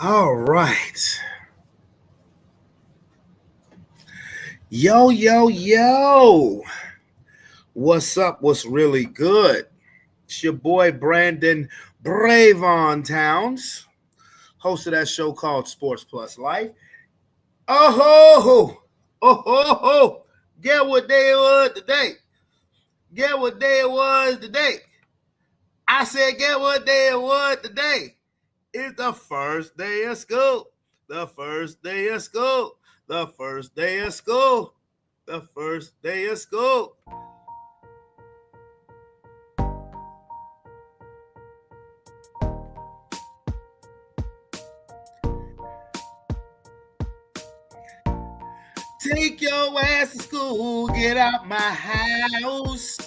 All right. Yo, yo, yo. What's up? What's really good? It's your boy Brandon Bravon Towns, host of that show called Sports Plus Life. Oh ho! Oh ho ho! Get what day it was today. Get what day it was today. I said, get what day it was today. It's the first day of school. The first day of school. The first day of school. The first day of school. Take your ass to school. Get out my house.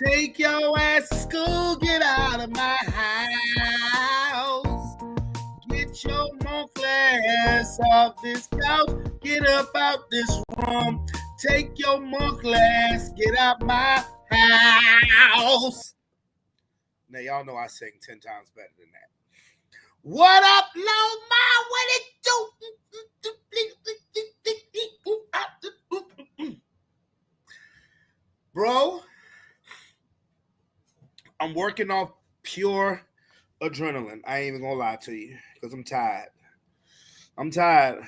Take your ass to school. Get out of my house. Get your monkey ass off this couch. Get up out this room. Take your monkey ass. Get out my house. Now, y'all know I sing 10 times better than that. What up, Loma? What it do? Bro, I'm working off pure adrenaline. I ain't even gonna lie to you because I'm tired. I'm tired.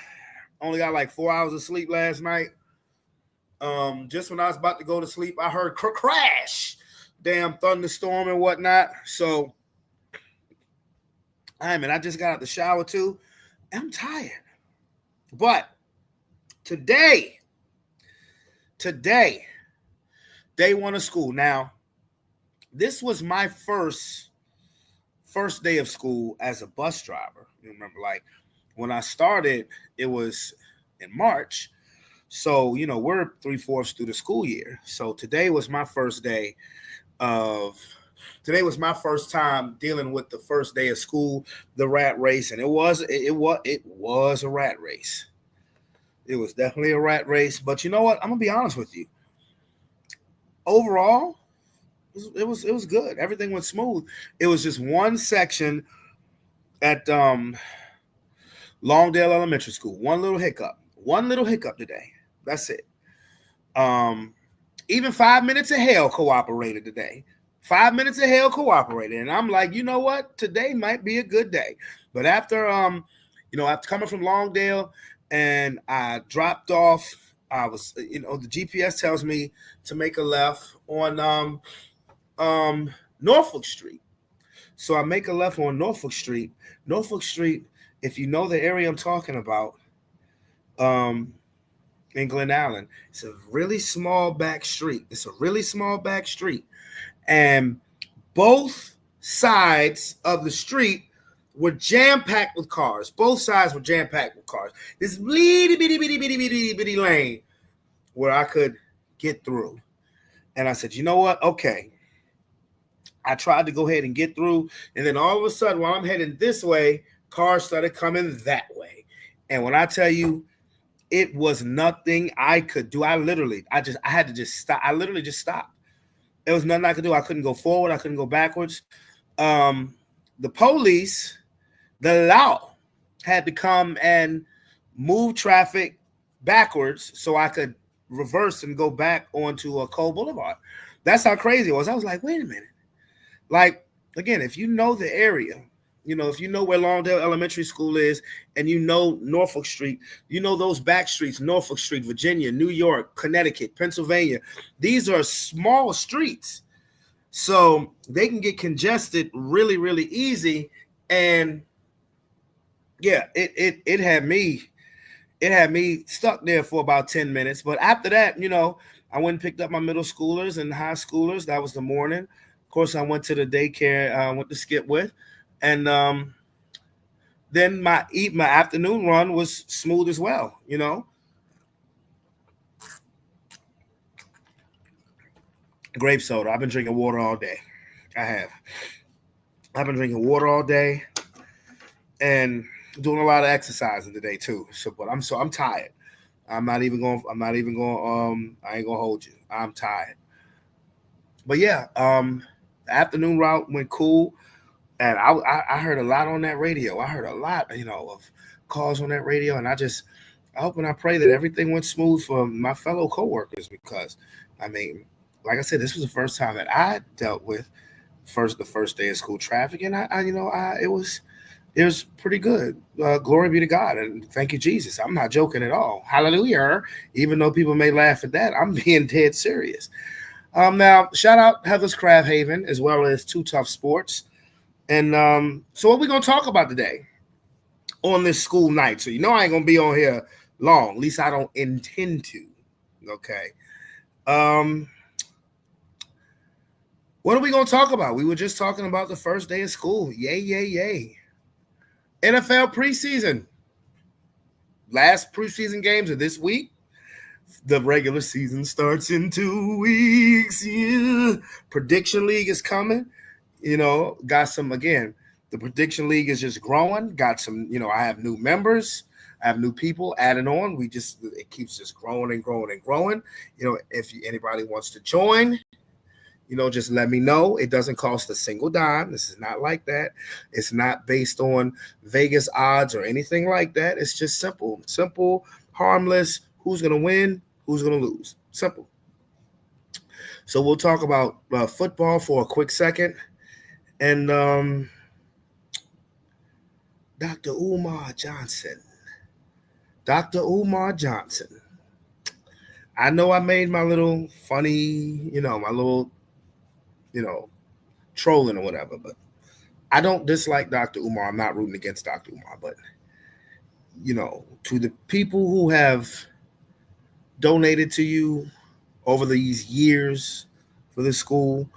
Only got like 4 hours of sleep last night. Just when I was about to go to sleep, I heard crash, damn thunderstorm and whatnot. So, I just got out the shower too. I'm tired. But today, day one of school. Now, this was my first day of school as a bus driver. You remember, like when I started, it was in March. So, we're 3/4 through the school year. So today was my first day of today was my first time dealing with the first day of school, the rat race, and it was a rat race. It was definitely a rat race. But you know what? I'm gonna be honest with you. Overall, it was good. Everything went smooth. It was just one section at Longdale Elementary School. One little hiccup. One little hiccup today. That's it. Um, Even 5 minutes of hell cooperated today. 5 minutes of hell cooperated, and I'm like, you know what? Today might be a good day. But after coming from Longdale, and I dropped off. I was, the GPS tells me to make a left on Norfolk Street. So I make a left on Norfolk Street. Norfolk Street, if you know the area I'm talking about, um, in Glen Allen, it's a really small back street. It's a really small back street. And both sides of the street were jam packed with cars. Both sides were jam packed with cars. This bitty, bitty, bitty, bitty, bitty, bitty lane where I could get through. And I said, you know what? Okay. I tried to go ahead and get through. And then all of a sudden, while I'm heading this way, cars started coming that way. And when I tell you, it was nothing I could do. I had to just stop. I literally just stopped. There was nothing I could do. I couldn't go forward. I couldn't go backwards. The police, the law, had to come and move traffic backwards so I could reverse and go back onto a Cole Boulevard. That's how crazy it was. I was like, wait a minute. Like, again, if you know the area, if you know where Longdale Elementary School is and you know Norfolk Street, you know those back streets, Norfolk Street, Virginia, New York, Connecticut, Pennsylvania. These are small streets. So they can get congested really, really easy. And yeah, it had me stuck there for about 10 minutes. But after that, I went and picked up my middle schoolers and high schoolers. That was the morning. Of course, I went to the daycare I went to skip with. And then my afternoon run was smooth as well. Grape soda. I've been drinking water all day. I have. I've been drinking water all day and doing a lot of exercising today too. But I'm tired. I ain't gonna hold you. I'm tired. But yeah, the afternoon route went cool. And I heard a lot on that radio. I heard a lot, of calls on that radio, and I hope and I pray that everything went smooth for my fellow coworkers because, I mean, like I said, this was the first time that I dealt with the first day of school traffic, and it was pretty good. Glory be to God, and thank you, Jesus. I'm not joking at all. Hallelujah. Even though people may laugh at that, I'm being dead serious. Now, shout out Heather's Craft Haven as well as Too Tough Sports. And so what we going to talk about today on this school night? So I ain't going to be on here long. At least I don't intend to. Okay. What are we going to talk about? We were just talking about the first day of school. Yay, yay, yay. NFL preseason. Last preseason games are this week. The regular season starts in 2 weeks. Yeah. Prediction League is coming. Got some, again, the Prediction League is just growing. Got some, I have new members. I have new people adding on. It keeps just growing and growing and growing. If anybody wants to join, just let me know. It doesn't cost a single dime. This is not like that. It's not based on Vegas odds or anything like that. It's just simple, harmless. Who's going to win? Who's going to lose? Simple. So we'll talk about football for a quick second. And Dr. Umar Johnson. I know I made my little funny, my little, trolling or whatever, but I don't dislike Dr. Umar. I'm not rooting against Dr. Umar, but, to the people who have donated to you over these years for the school,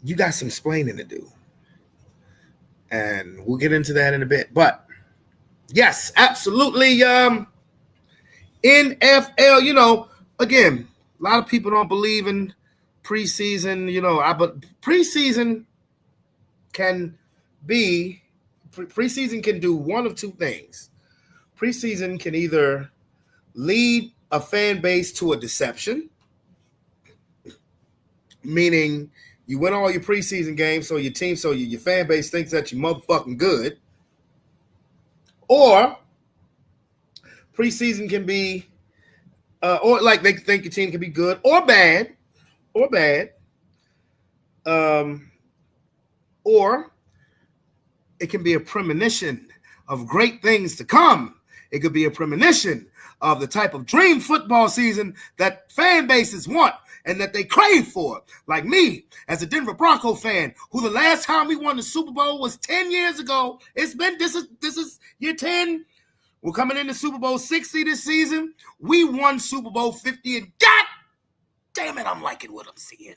you got some explaining to do. And we'll get into that in a bit. But yes, absolutely. NFL, again, a lot of people don't believe in preseason, but preseason can do one of two things. Preseason can either lead a fan base to a deception, meaning you win all your preseason games, so your fan base thinks that you're motherfucking good. Or preseason can be, or like they think your team can be good or bad, or it can be a premonition of great things to come. It could be a premonition of the type of dream football season that fan bases want and that they crave for. Like me, as a Denver Bronco fan, who the last time we won the Super Bowl was 10 years ago. This is year 10. We're coming into Super Bowl 60 this season. We won Super Bowl 50, and God damn it, I'm liking what I'm seeing.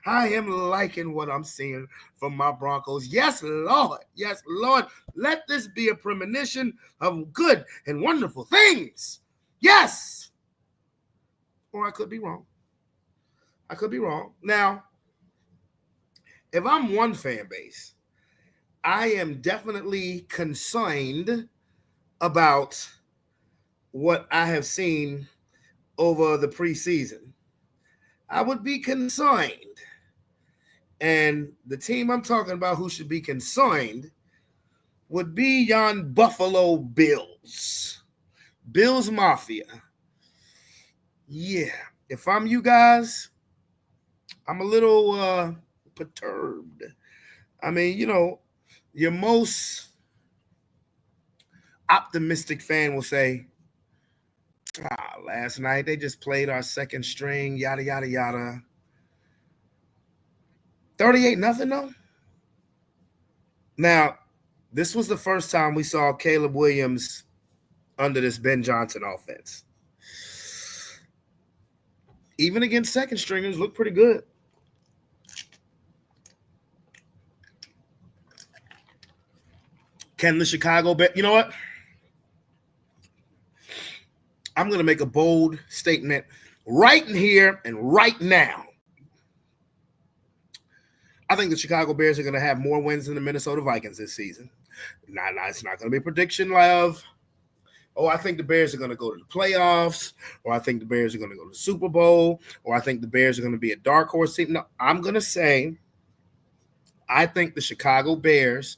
I am liking what I'm seeing from my Broncos. Yes, Lord. Yes, Lord. Let this be a premonition of good and wonderful things. Yes. Or I could be wrong. Now, if I'm one fan base, I am definitely concerned about what I have seen over the preseason. I would be concerned. And the team I'm talking about who should be concerned would be yon Buffalo Bills. Bills Mafia. Yeah. If I'm you guys, I'm a little perturbed. I mean, your most optimistic fan will say, last night they just played our second string, yada, yada, yada. 38-0 though. Now, this was the first time we saw Caleb Williams under this Ben Johnson offense. Even against second stringers, looked pretty good. Can the Chicago Bears? You know what? I'm going to make a bold statement right in here and right now. I think the Chicago Bears are going to have more wins than the Minnesota Vikings this season. It's not going to be a prediction of, oh, I think the Bears are going to go to the playoffs, or I think the Bears are going to go to the Super Bowl, or I think the Bears are going to be a dark horse team. No, I'm going to say I think the Chicago Bears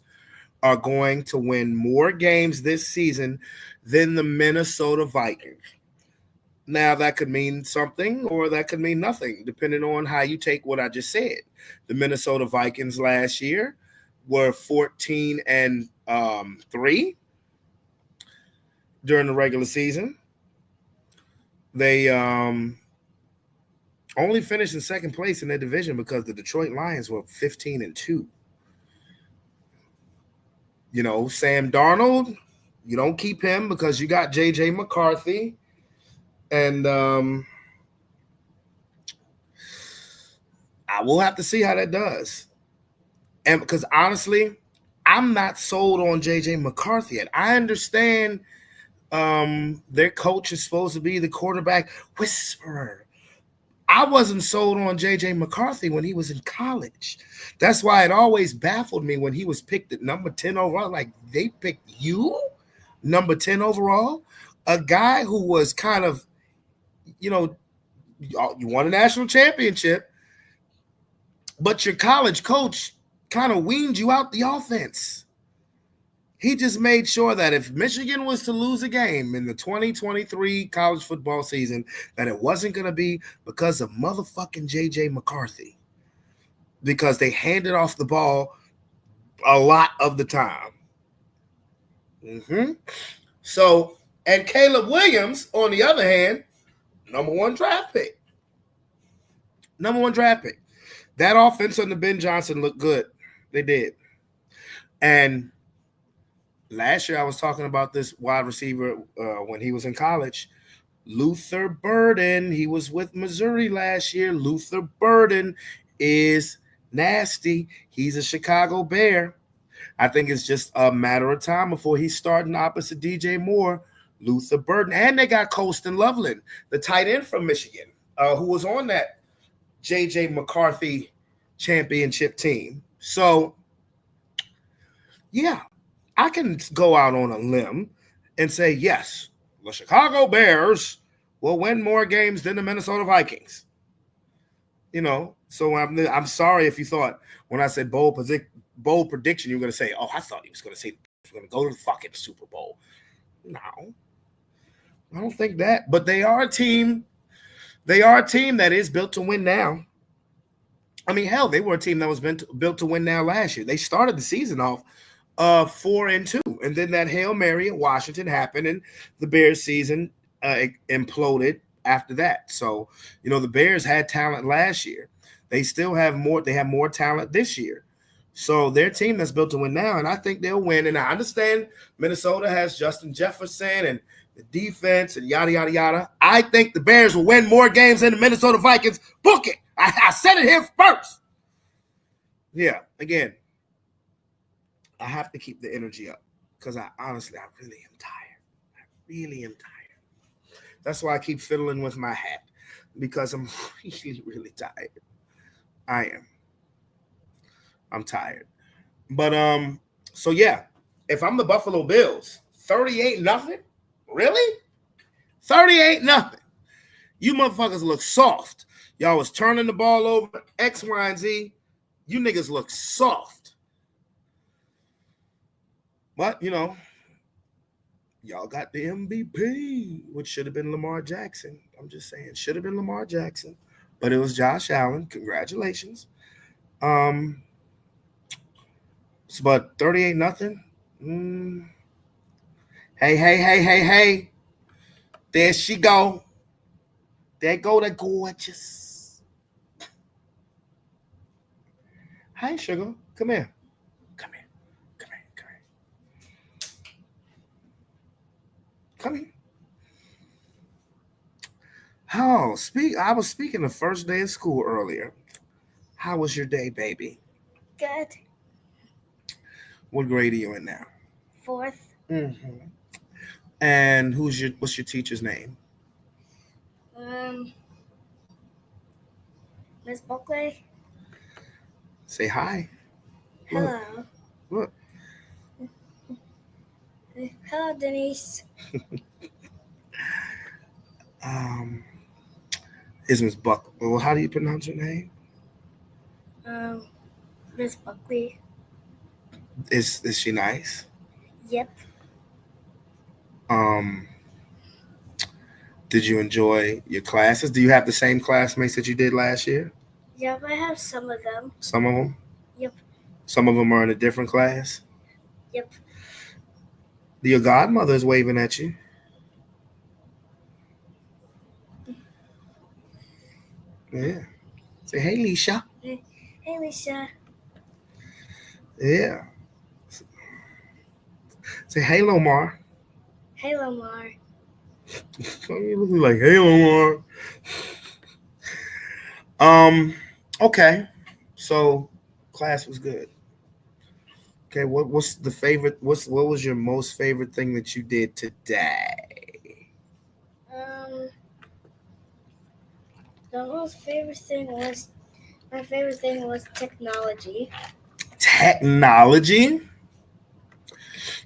are going to win more games this season than the Minnesota Vikings. Now, that could mean something or that could mean nothing, depending on how you take what I just said. The Minnesota Vikings last year were 14-3 during the regular season. They only finished in second place in their division because the Detroit Lions were 15-2. You know, Sam Darnold, you don't keep him because you got J.J. McCarthy. And I will have to see how that does. And because honestly, I'm not sold on J.J. McCarthy yet. I understand their coach is supposed to be the quarterback whisperer. I wasn't sold on J.J. McCarthy when he was in college. That's why it always baffled me when he was picked at number 10 overall. Like, they picked you number 10 overall? A guy who was kind of, you won a national championship, but your college coach kind of weaned you out the offense. He just made sure that if Michigan was to lose a game in the 2023 college football season, that it wasn't going to be because of motherfucking J.J. McCarthy, because they handed off the ball a lot of the time. So, and Caleb Williams, on the other hand, number one draft pick. That offense under Ben Johnson looked good. They did. And last year I was talking about this wide receiver when he was in college, Luther Burden. He was with Missouri last year. Luther Burden is nasty. He's a Chicago Bear. I think it's just a matter of time before he's starting opposite DJ Moore, Luther Burden. And they got Colston Loveland, the tight end from Michigan, who was on that J.J. McCarthy championship team. So, yeah, I can go out on a limb and say, yes, the Chicago Bears will win more games than the Minnesota Vikings. So I'm sorry if you thought when I said bold prediction, you were going to say, oh, I thought he was going to say he was going to go to the fucking Super Bowl. No, I don't think that. But they are a team. They are a team that is built to win now. I mean, hell, they were a team that was built to win now last year. They started the season off 4-2, and then that Hail Mary at Washington happened, and the Bears season imploded after that. So, the Bears had talent last year. They still have more. They have more talent this year. So their team that's built to win now, and I think they'll win. And I understand Minnesota has Justin Jefferson and the defense and yada, yada, yada. I think the Bears will win more games than the Minnesota Vikings. Book it. I said it here first. Yeah, again, I have to keep the energy up because I really am tired. I really am tired. That's why I keep fiddling with my hat, because I'm really, really tired. I am. I'm tired. But so yeah, if I'm the Buffalo Bills, 38-0, really? 38-0. You motherfuckers look soft. Y'all was turning the ball over, X, Y, and Z. You niggas look soft. But, y'all got the MVP, which should have been Lamar Jackson. I'm just saying, should have been Lamar Jackson. But it was Josh Allen. Congratulations. But 38-0. Hey. There she go. There go the gorgeous. Hi, sugar. Come here. Oh, I was speaking the first day of school earlier. How was your day, baby? Good. What grade are you in now? 4th. Mm-hmm. And what's your teacher's name? Miss Buckley. Say hi. Hello. Look. Hello, Denise. Is Miss Buck? Well, how do you pronounce her name? Miss Buckley. Is she nice? Yep. Um, did you enjoy your classes? Do you have the same classmates that you did last year? Yep, I have some of them. Some of them. Yep. Some of them are in a different class. Yep. Your godmother is waving at you. Yeah. Say, hey, Leisha. Hey, Lisa. Yeah. Say, hey, Lomar. Hey, Lamar. You look like, hey, Lomar. Okay. So, class was good. Okay. What's the favorite? What was your most favorite thing that you did today? The most favorite thing was my favorite thing was technology. Technology.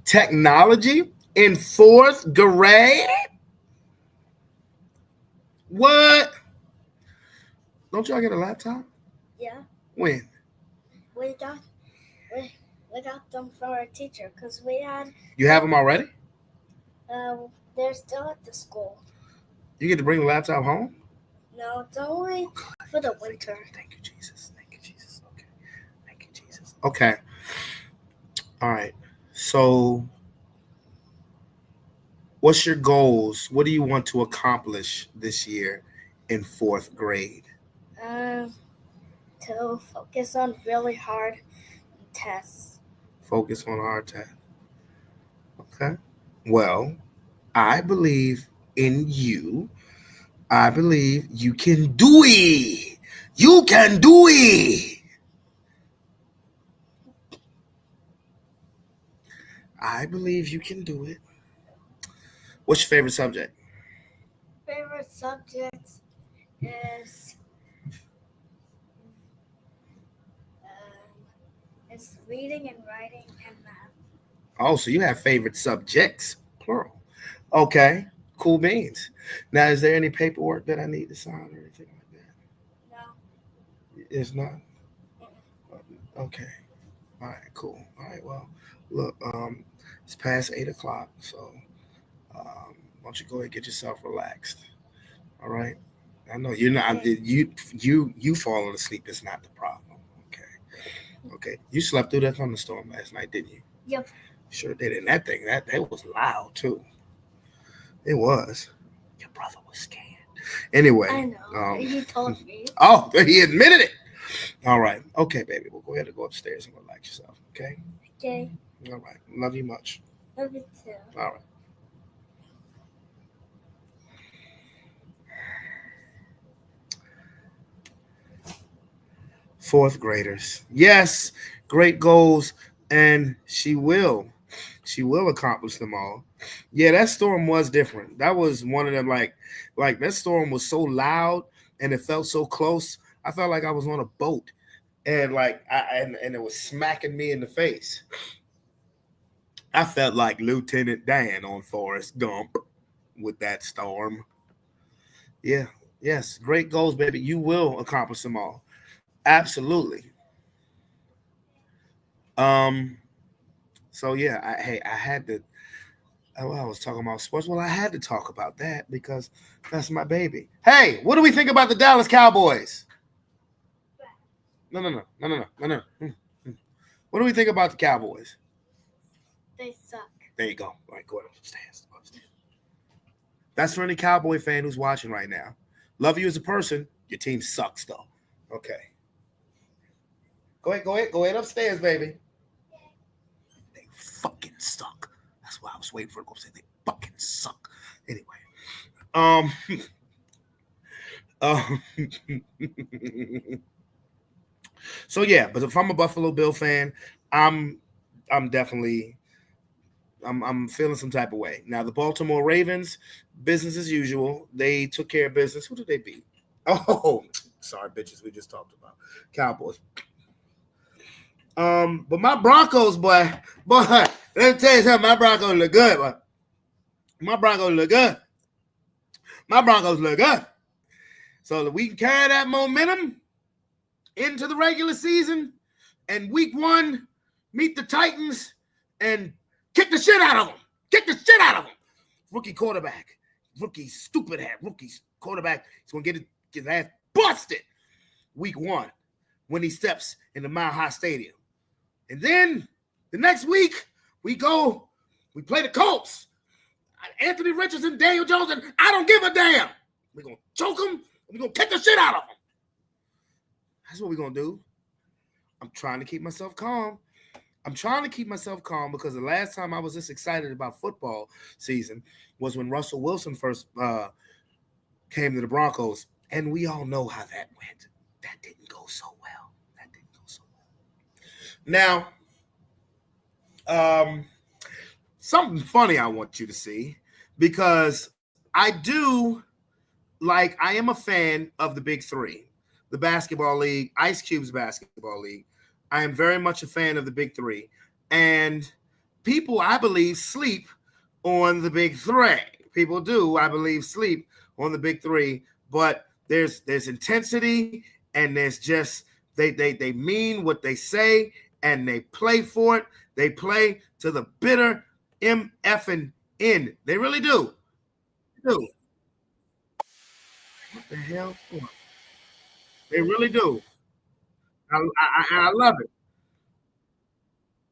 Technology in fourth grade. What? Don't y'all get a laptop? Yeah, When? we got them from our teacher because we had. You have them already? They're still at the school. You get to bring the laptop home? No, it's only for the winter. Thank you, Jesus. Thank you, Jesus. Okay. Thank you, Jesus. Okay. All right. So, what's your goals? What do you want to accomplish this year in fourth grade? To focus on really hard tests. Focus on hard tests. Okay. Well, I believe in you. I believe you can do it. You can do it. I believe you can do it. What's your favorite subject? Favorite subject is it's reading and writing and math. Oh, so you have favorite subjects, plural. Okay, cool beans. Now, is there any paperwork that I need to sign or anything like that? No. It's not. Okay. All right. Cool. All right. Well, look. It's past 8 o'clock, so why don't you go ahead and get yourself relaxed? All right. I know you're not. Okay. You falling asleep is not the problem. Okay. Okay. You slept through that thunderstorm last night, didn't you? Yep. Sure did. And that thing that was loud too. It was. Your brother was scared. Anyway. I know. He told me. Oh, he admitted it. All right. Okay, baby. We'll go ahead and go upstairs and relax yourself. Okay. Okay. All right. Love you much. Love you too. All right. Fourth graders. Yes, great goals, and she will accomplish them all. Yeah, that storm was different. That was one of them like that storm was so loud and it felt so close. I felt like I was on a boat and and it was smacking me in the face. I felt like Lieutenant Dan on Forrest Gump with that storm. Yeah. Yes, great goals, baby. You will accomplish them all. Absolutely. Um. So yeah, I had to. Oh, I was talking about sports. Well, I had to talk about that because that's my baby. Hey, what do we think about the Dallas Cowboys? No. What do we think about the Cowboys? They suck. There you go. All right, go upstairs. That's for any Cowboy fan who's watching right now. Love you as a person. Your team sucks though. Okay. Go ahead upstairs, baby. They fucking suck. That's why I was waiting for it to go say they fucking suck. Anyway. So yeah, but if I'm a Buffalo Bill fan, I'm definitely I'm feeling some type of way. Now the Baltimore Ravens, business as usual. They took care of business. Who did they beat? Oh, sorry, bitches. We just talked about Cowboys. But my Broncos, boy, let me tell you something. My Broncos look good, boy. My Broncos look good. My Broncos look good. So that we can carry that momentum into the regular season and week 1, meet the Titans and kick the shit out of them. Kick the shit out of them. Rookie quarterback. Rookie stupid hat. Rookie quarterback. He's going to get his ass busted week 1 when he steps in the Mile High Stadium. And then the next week, we play the Colts. Anthony Richardson, Daniel Jones, and I don't give a damn. We're going to choke them. We're going to kick the shit out of them. That's what we're going to do. I'm trying to keep myself calm. Because the last time I was this excited about football season was when Russell Wilson first came to the Broncos. And we all know how that went. That didn't go so well. Now, something funny I want you to see, because I am a fan of the Big Three, the basketball league, Ice Cube's basketball league. I am very much a fan of the Big Three. And people, I believe, sleep on the Big Three. People do, I believe, sleep on the Big Three. But there's intensity, and there's just they mean what they say, and they play for it. They play to the bitter MFing end. They really do. What the hell? They really do. I love it.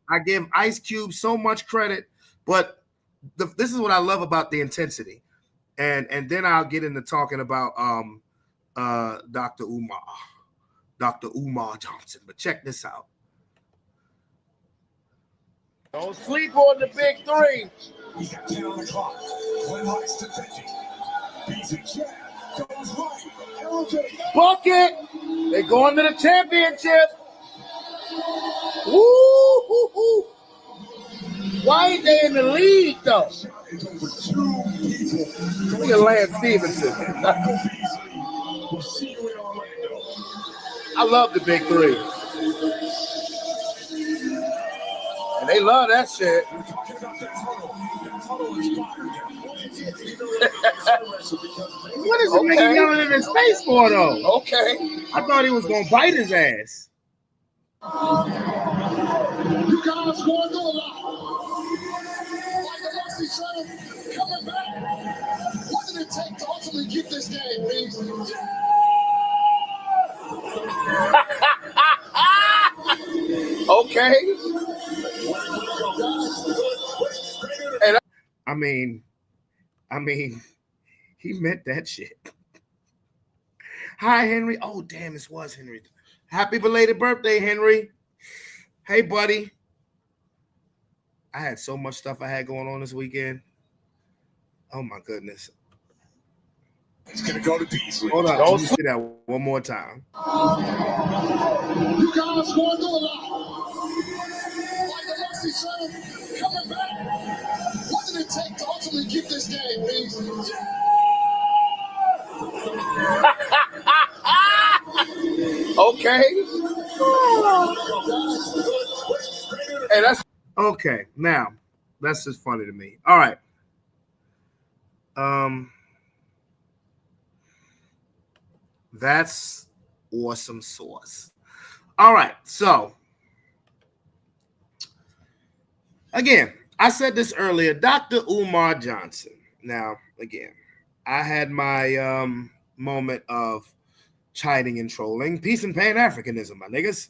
I give Ice Cube so much credit, but this is what I love about the intensity. And then I'll get into talking about Dr. Umar Johnson. But check this out. Don't sleep on the Big Three. We got 10 on the clock. One Heights to 50. Beats a jab. Goes right. Elevate. Bucket. They're going to the championship. Woo! Why ain't they in the league, though? Look at Lance Stevenson. We'll see you in Orlando. I love the Big Three. And they love that shit. We're talking about that tunnel. That tunnel is fired. What is the nigga yelling in his face for, though? Okay. I thought he was going to bite his ass. You guys going through a lot. Like the Rusty Shredder coming back. What did it take to ultimately get this game, Beans? Okay. And I mean, he meant that shit. Hi, Henry. Oh, damn, this was Henry. Happy belated birthday, Henry. Hey, buddy. I had so much stuff I had going on this weekend. Oh, my goodness. It's going to go to Beasley. Hold on. Don't say that one more time. You guys going through a lot. Like the Rusty Shredder coming back. What did it take to ultimately get this game, Beans? Okay. And that's okay. Now, that's just funny to me. All right. That's awesome sauce. All right. So, again, I said this earlier, Dr. Umar Johnson. Now, again, I had my moment of chiding and trolling, peace and Pan-Africanism, my niggas,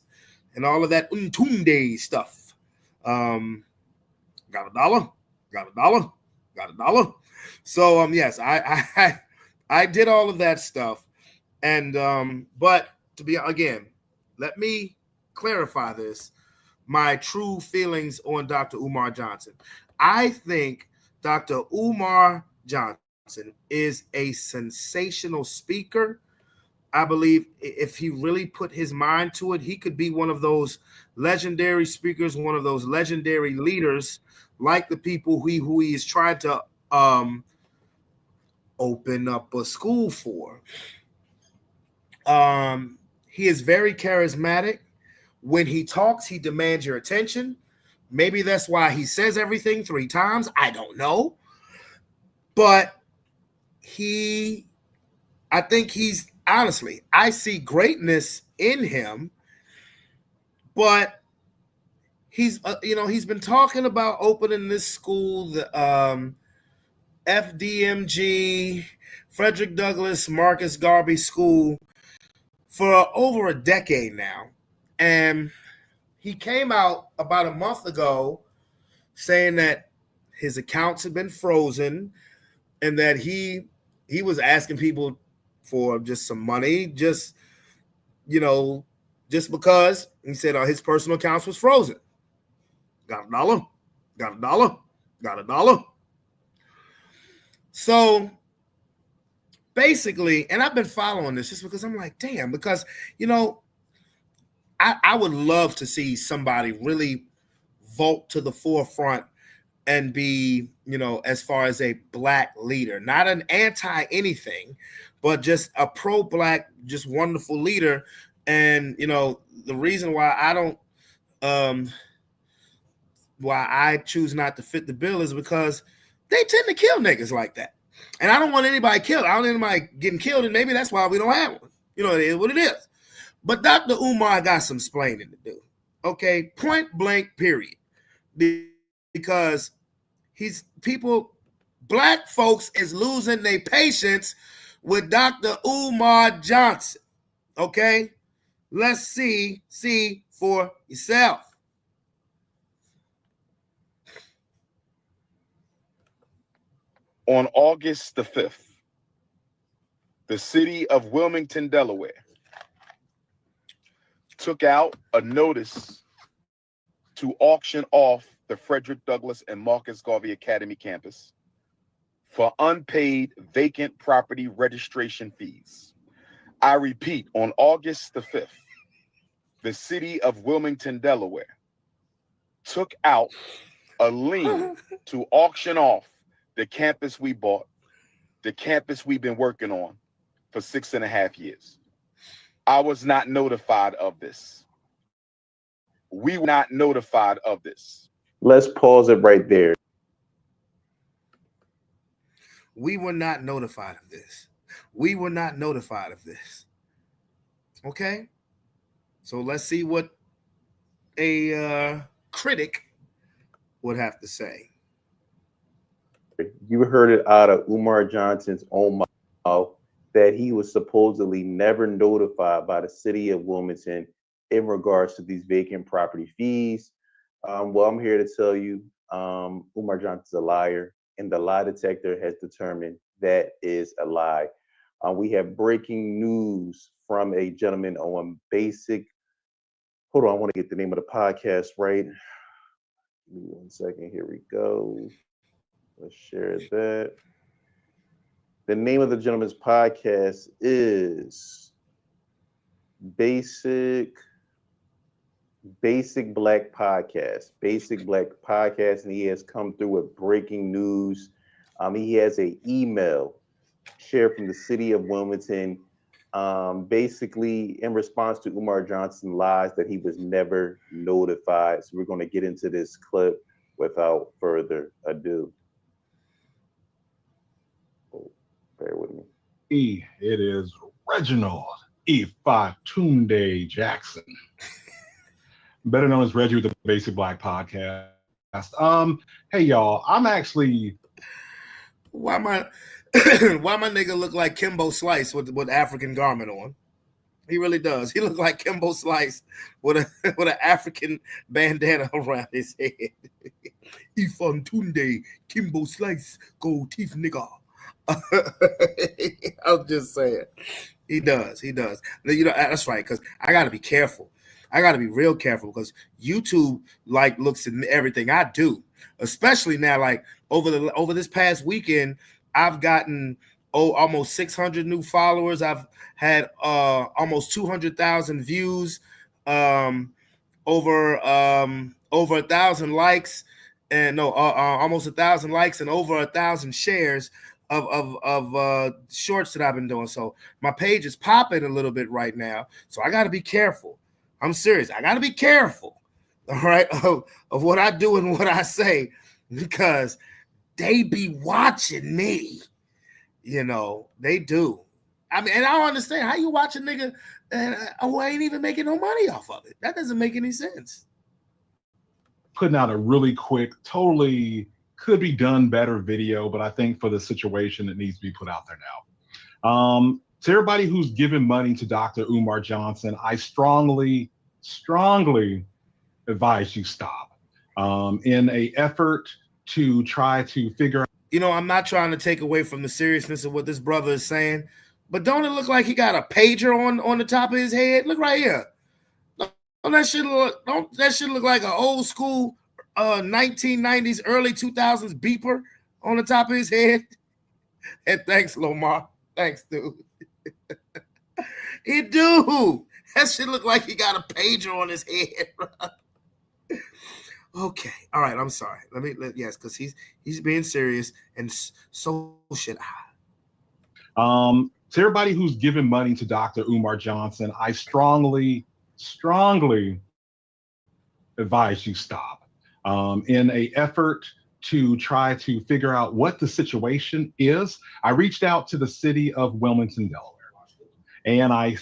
and all of that Untunde stuff. Got a dollar? So, yes, I did all of that stuff. And, but to be, again, let me clarify this, my true feelings on Dr. Umar Johnson. I think Dr. Umar Johnson is a sensational speaker. I believe if he really put his mind to it, he could be one of those legendary speakers, one of those legendary leaders, like the people who he is trying to open up a school for. He is very charismatic. When he talks, he demands your attention. Maybe that's why he says everything 3 times. I don't know. But I think he's honestly, I see greatness in him, but he's he's been talking about opening this school, the FDMG, Frederick Douglass Marcus Garvey School, for over a decade now. And he came out about a month ago saying that his accounts had been frozen and that he was asking people for just some money, just because he said his personal accounts was frozen. Got $1, got $1, got $1. So basically, and I've been following this just because I'm like, damn, because I would love to see somebody really vault to the forefront and be, as far as a Black leader, not an anti anything, but just a pro-Black, just wonderful leader. And, the reason why why I choose not to fit the bill is because they tend to kill niggas like that. And I don't want anybody killed. I don't want anybody getting killed, and maybe that's why we don't have one. It is what it is. But Dr. Umar got some explaining to do. Okay, point blank, period. Because Black folks is losing their patience with Dr. Umar Johnson. Okay, let's see for yourself. On August the 5th, the city of Wilmington, Delaware, took out a notice to auction off the Frederick Douglass and Marcus Garvey Academy campus for unpaid vacant property registration fees. I repeat, on August the 5th, the city of Wilmington, Delaware, took out a lien to auction off the campus we bought, the campus we've been working on for 6.5 years. I was not notified of this. We were not notified of this. Let's pause it right there. We were not notified of this. We were not notified of this. Okay? So let's see what a critic would have to say. You heard it out of Umar Johnson's own mouth that he was supposedly never notified by the city of Wilmington in regards to these vacant property fees. Well, I'm here to tell you, Umar Johnson's a liar, and the lie detector has determined that is a lie. We have breaking news from a gentleman on Basic. Hold on, I want to get the name of the podcast right. Give me 1 second. Here we go. Let's share that. The name of the gentleman's podcast is Basic Black Podcast. Basic Black Podcast, and he has come through with breaking news. He has an email shared from the city of Wilmington, basically in response to Umar Johnson lies that he was never notified. So we're going to get into this clip without further ado. Bear with me. It is Reginald Ifatunde Jackson, better known as Reggie with the Basic Black Podcast. Hey y'all, I'm actually why my nigga look like Kimbo Slice with African garment on. He really does. He look like Kimbo Slice with an African bandana around his head. Ifatunde Kimbo Slice gold teeth nigga. I'm just saying, he does. That's right. Because I got to be careful. I got to be real careful because YouTube looks at everything I do, especially now. Like over this past weekend, I've gotten almost 600 new followers. I've had almost 200,000 views, over 1,000 likes, and almost 1,000 likes and over 1,000 shares of shorts that I've been doing. So my page is popping a little bit right now. So I got to be careful. I'm serious. I got to be careful, all right, of what I do and what I say, because they be watching me. You know, they do. I mean, and I don't understand how you watch a nigga who ain't even making no money off of it. That doesn't make any sense. Putting out a really quick, totally could be done better video, but I think for the situation, it needs to be put out there now. To everybody who's giving money to Dr. Umar Johnson, I strongly advise you stop. In a effort to try to figure out. You know, I'm not trying to take away from the seriousness of what this brother is saying, but don't it look like he got a pager on the top of his head? Look right here. Don't that shit look like an old school 1990s, early 2000s beeper on the top of his head? And thanks, Lomar. Thanks, dude. It do. That shit look like he got a pager on his head. Okay. All right. I'm sorry. Yes, because he's being serious, and so should I. To everybody who's giving money to Dr. Umar Johnson, I strongly advise you stop. In a effort to try to figure out what the situation is, I reached out to the city of Wilmington, Delaware, and I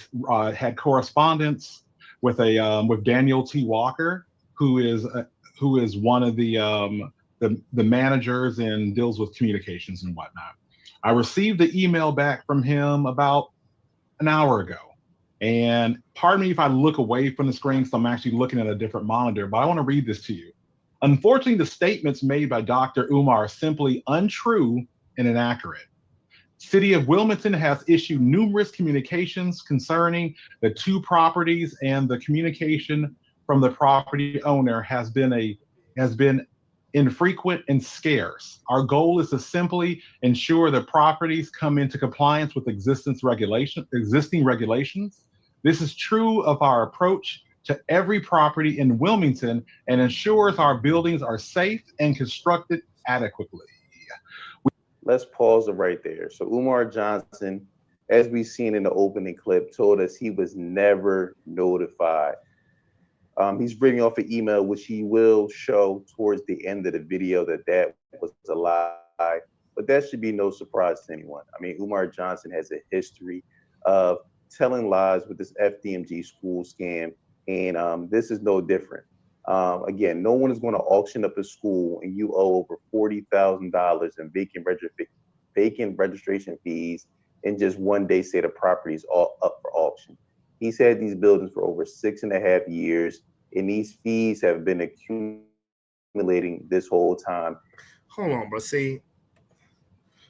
had correspondence with with Daniel T. Walker, who is one of the managers and deals with communications and whatnot. I received the email back from him about an hour ago. And pardon me if I look away from the screen, so I'm actually looking at a different monitor, but I want to read this to you. Unfortunately, the statements made by Dr. Umar are simply untrue and inaccurate. City of Wilmington has issued numerous communications concerning the two properties, and the communication from the property owner has been infrequent and scarce. Our goal is to simply ensure that properties come into compliance with existing regulations. This is true of our approach to every property in Wilmington and ensures our buildings are safe and constructed adequately. Let's pause it right there. So Umar Johnson, as we've seen in the opening clip, told us he was never notified. He's bringing off an email, which he will show towards the end of the video, that was a lie. But that should be no surprise to anyone. I mean, Umar Johnson has a history of telling lies with this FDMG school scam, and this is no different. Again, no one is going to auction up a school and you owe over $40,000 in vacant registration fees and just one day say the property is all up for auction. He's had these buildings for over 6.5 years, and these fees have been accumulating this whole time. Hold on, bro. See,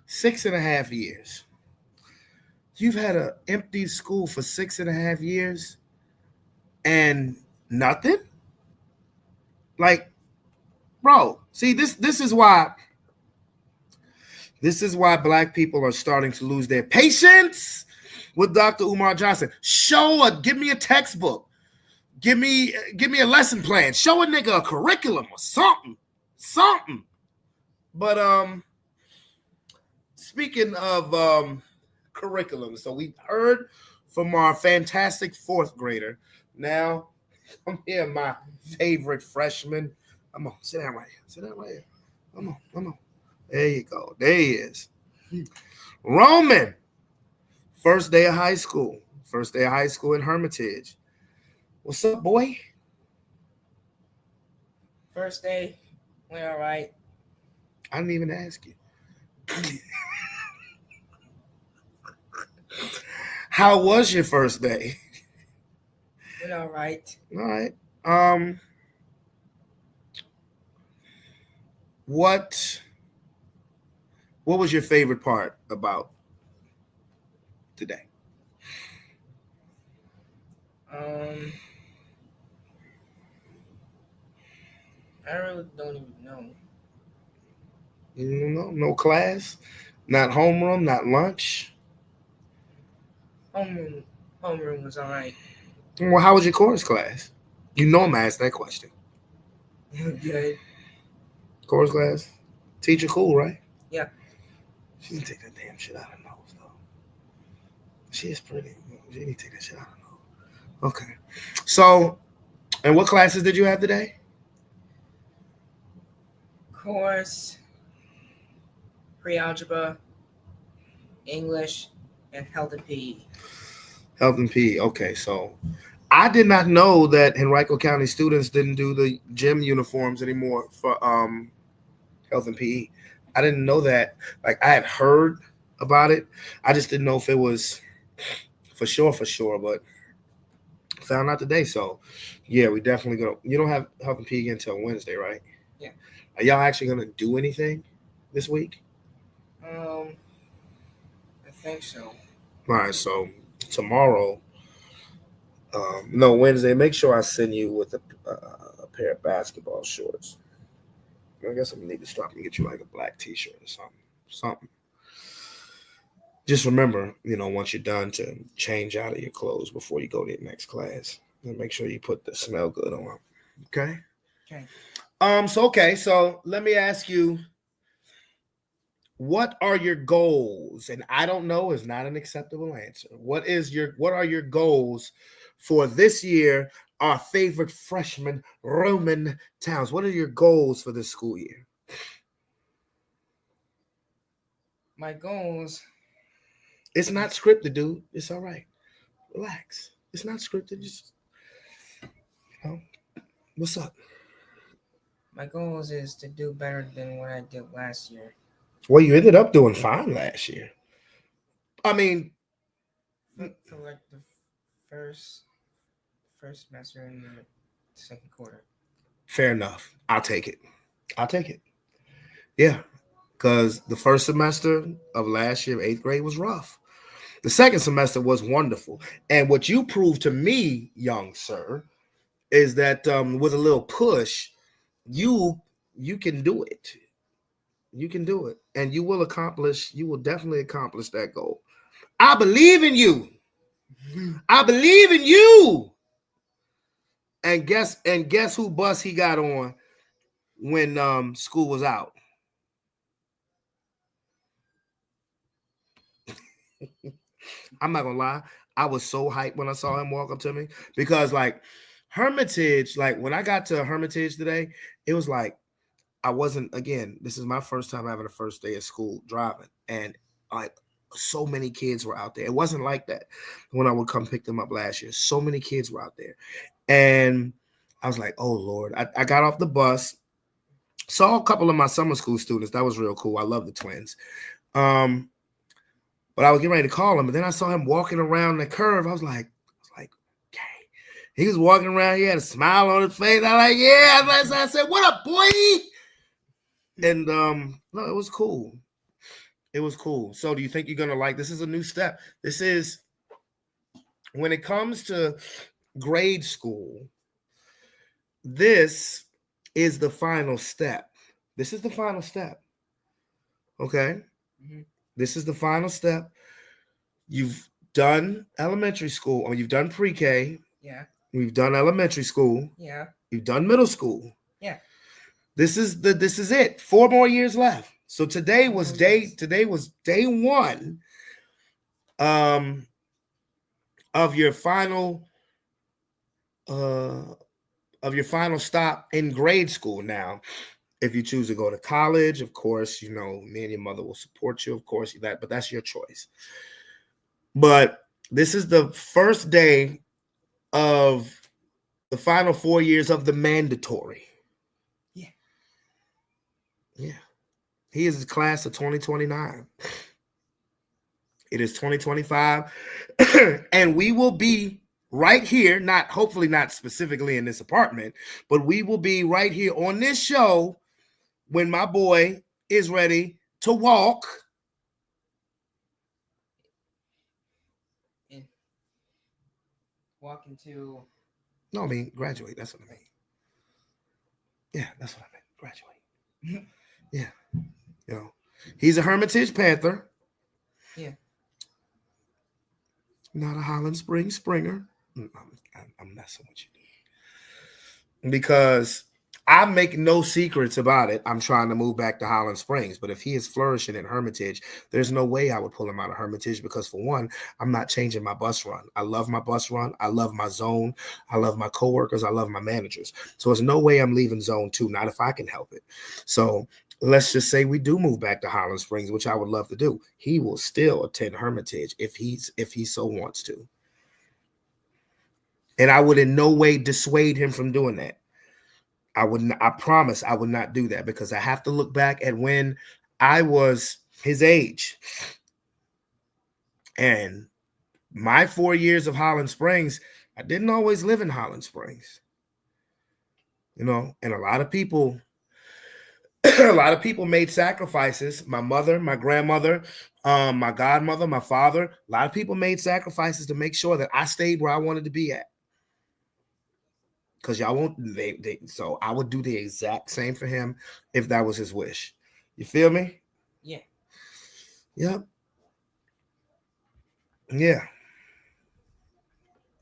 6.5 years. You've had an empty school for 6.5 years and nothing? Like, bro, see, this is why Black people are starting to lose their patience with Dr. Umar Johnson. Give me a textbook. Give me a lesson plan. Show a nigga a curriculum or something. But speaking of curriculum, so we heard from our fantastic fourth grader. Now, come here, my favorite freshman. Come on, sit down right here. Come on. There you go. There he is. Roman. First day of high school in Hermitage. What's up, boy? First day, went all right. I didn't even ask you. How was your first day? Went all right. All right. What was your favorite part about today? I really don't even know. You don't know? No class? Not homeroom? Not lunch? Homeroom was all right. Well, how was your chorus class? You know I'm asked that question. Good. Chorus class? Teacher cool, right? Yeah. She didn't take that damn shit out of her nose, though. She is pretty. She didn't take that shit out of her nose. Okay. So, and what classes did you have today? Course, pre-algebra, English, and health and PE. Health and PE. Okay, so I did not know that Henrico County students didn't do the gym uniforms anymore for health and PE. I didn't know that. Like I had heard about it. I just didn't know if it was for sure, but found out today. So yeah, we definitely gonna. You don't have health and PE again until Wednesday, right? Yeah. Are y'all actually gonna do anything this week? I think so. All right, so tomorrow, no, Wednesday, make sure I send you with a pair of basketball shorts. I guess I'm gonna need to stop and get you like a black t-shirt or something. Just remember, once you're done to change out of your clothes before you go to your next class. And make sure you put the smell good on. Okay? Okay. So let me ask you, what are your goals? And I don't know is not an acceptable answer. What are your goals for this year? Our favorite freshman Roman towns. What are your goals for this school year? My goals. It's not scripted, dude. It's all right. Relax. It's not scripted. Just, what's up? My goals is to do better than what I did last year. Well, you ended up doing fine last year. I mean, For like the first semester and the second quarter. fair enough. I'll take it. Yeah, because the first semester of last year, 8th grade, was rough. The second semester was wonderful. And what you proved to me, young sir, is that with a little push, you can do it. You can do it. And you will definitely accomplish that goal. I believe in you. I believe in you. And guess who bus he got on when school was out? I'm not gonna lie. I was so hyped when I saw him walk up to me because like Hermitage, like when I got to Hermitage today, it was like this is my first time having a first day of school driving. And like so many kids were out there. It wasn't like that when I would come pick them up last year. So many kids were out there. And I was like, oh Lord. I got off the bus, saw a couple of my summer school students. That was real cool. I love the twins. But I was getting ready to call him, but then I saw him walking around the curve. I was like, okay. He was walking around. He had a smile on his face. I was like, yeah. I said, what up, boy? And no, it was cool. It was cool. So do you think you're gonna like this? Is a new step. This is when it comes to grade school. This is the final step. This is the final step. Okay. Mm-hmm. This is the final step. You've done elementary school, or you've done pre-K. Yeah. We've done elementary school. Yeah. You've done middle school. Yeah. This is it. 4 more years left. So today was day one of your final stop in grade school. Now, if you choose to go to college, of course, me and your mother will support you, of course, but that's your choice. But this is the first day of the final 4 years of the mandatory. Yeah. He is the class of 2029. It is 2025. And we will be right here, hopefully not specifically in this apartment, but we will be right here on this show when my boy is ready to walk. Walk into. No, I mean, graduate. That's what I mean. Yeah, that's what I meant. Graduate. Yeah. He's a Hermitage Panther. Yeah. Not a Highland Springs Springer. I'm messing with you. Because I make no secrets about it. I'm trying to move back to Highland Springs. But if he is flourishing in Hermitage, there's no way I would pull him out of Hermitage because, for one, I'm not changing my bus run. I love my bus run. I love my zone. I love my coworkers. I love my managers. So there's no way I'm leaving zone 2, not if I can help it. So let's just say we do move back to Holland Springs, which I would love to do. He will still attend Hermitage if he so wants to. And I would in no way dissuade him from doing that. I promise I would not do that, because I have to look back at when I was his age. And my 4 years of Holland Springs, I didn't always live in Holland Springs. You know, and a lot of people made sacrifices. My mother, my grandmother, my godmother, my father, a lot of people made sacrifices to make sure that I stayed where I wanted to be at. Because y'all won't, so I would do the exact same for him if that was his wish. You feel me? Yeah. Yep. Yeah.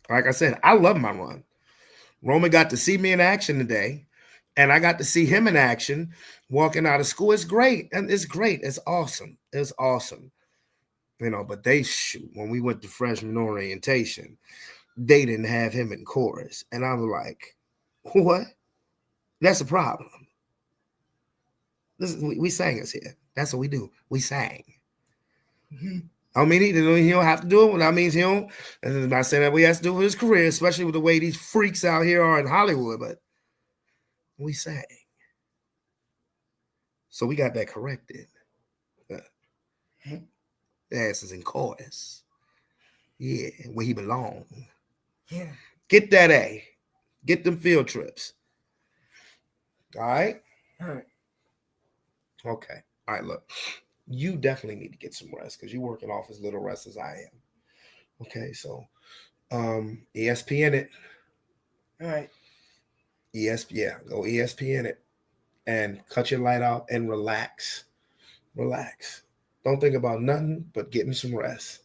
Like I said, I love my run. Roman got to see me in action today, and I got to see him in action walking out of school. It's great. And it's great. It's awesome. It's awesome. You know, but when we went to freshman orientation, they didn't have him in chorus. And I was like, what? That's a problem. We sang us here. That's what we do. We sang. Mm-hmm. I mean, he don't have to do it. That means he don't. And I'm not saying that we have to do with his career, especially with the way these freaks out here are in Hollywood, but we sang. So we got that corrected. The ass is in chorus. Yeah, where he belongs. Yeah. Get that A. Get them field trips. All right? All right. Okay. All right, look. You definitely need to get some rest because you're working off as little rest as I am. Okay, so ESPN it. All right. Go ESPN it and cut your light out and relax. Relax. Don't think about nothing but getting some rest.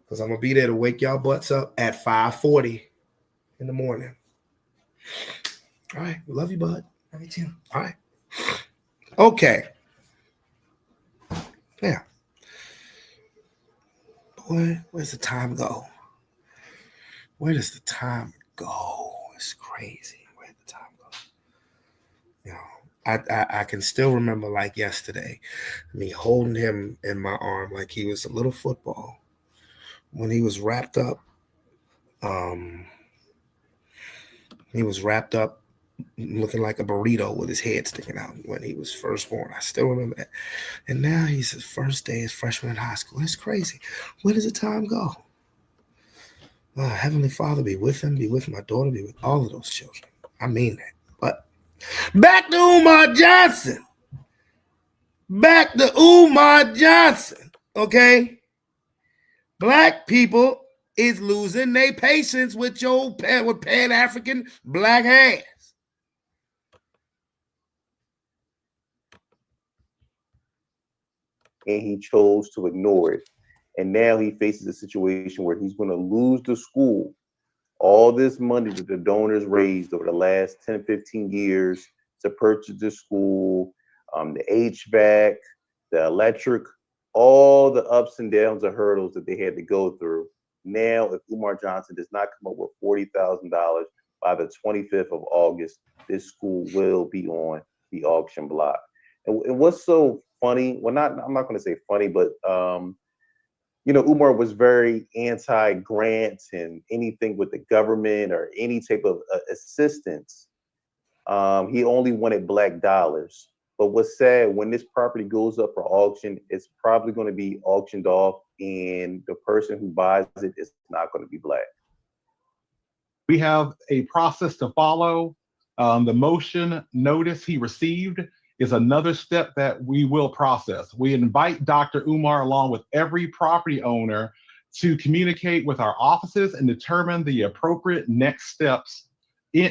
Because I'm going to be there to wake y'all butts up at 5:40 in the morning. All right. Love you, bud. Love you too. All right. Okay. Yeah. Boy, where's the time go? Where does the time go? It's crazy. Where did the time go? You know, I can still remember like yesterday, me holding him in my arm like he was a little football. When he was wrapped up, looking like a burrito with his head sticking out when he was first born. I still remember that. And now he's his first day as freshman in high school. It's crazy. Where does the time go? Heavenly Father, be with him, be with my daughter, be with all of those children. I mean that. But back to Umar Johnson. Okay? Black people is losing their patience with your Pan-African black ass. And he chose to ignore it. And now he faces a situation where he's going to lose the school. All this money that the donors raised over the last 10, 15 years to purchase the school, the HVAC, the electric, all the ups and downs and hurdles that they had to go through. Now, if Umar Johnson does not come up with $40,000 by the 25th of August, this school will be on the auction block. And what's so funny, I'm not going to say funny, but Umar was very anti-grants and anything with the government or any type of assistance. He only wanted black dollars. But what's sad, when this property goes up for auction, it's probably going to be auctioned off, and the person who buys it is not going to be black. We have a process to follow. The motion notice he received is another step that we will process. We invite Dr. Umar, along with every property owner, to communicate with our offices and determine the appropriate next steps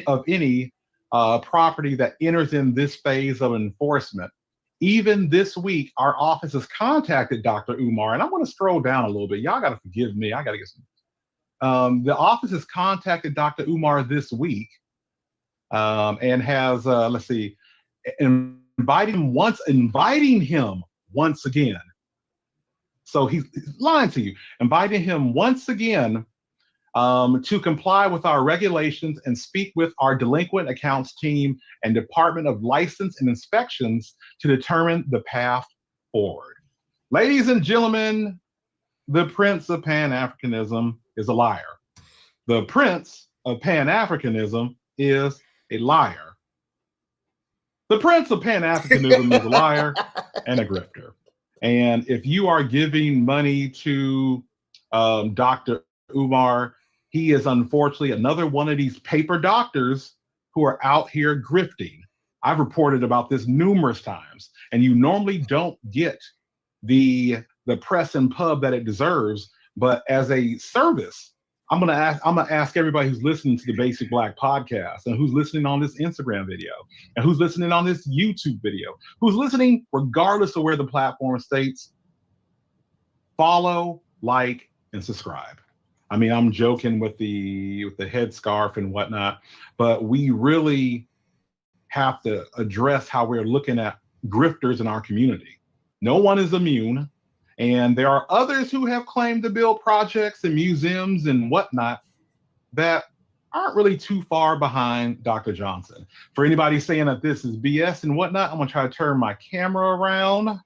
of any property that enters in this phase of enforcement. Even this week, our office has contacted Dr. Umar, and I want to scroll down a little bit. Y'all got to forgive me. I got to get some. The office has contacted Dr. Umar this week and has, inviting him once again. So he's lying to you. Inviting him once again to comply with our regulations and speak with our delinquent accounts team and Department of License and Inspections to determine the path forward. Ladies and gentlemen, the Prince of Pan-Africanism is a liar. The Prince of Pan-Africanism is a liar. The Prince of Pan-Africanism is a liar and a grifter. And if you are giving money to Dr. Umar, he is unfortunately another one of these paper doctors who are out here grifting. I've reported about this numerous times, and you normally don't get the press and pub that it deserves. But as a service, I'm gonna ask everybody who's listening to the Basic Black podcast, and who's listening on this Instagram video, and who's listening on this YouTube video, who's listening regardless of where the platform states, follow, like, and subscribe. I mean, I'm joking with the headscarf and whatnot, but we really have to address how we're looking at grifters in our community. No one is immune. And there are others who have claimed to build projects and museums and whatnot that aren't really too far behind Dr. Johnson. For anybody saying that this is BS and whatnot, I'm gonna try to turn my camera around.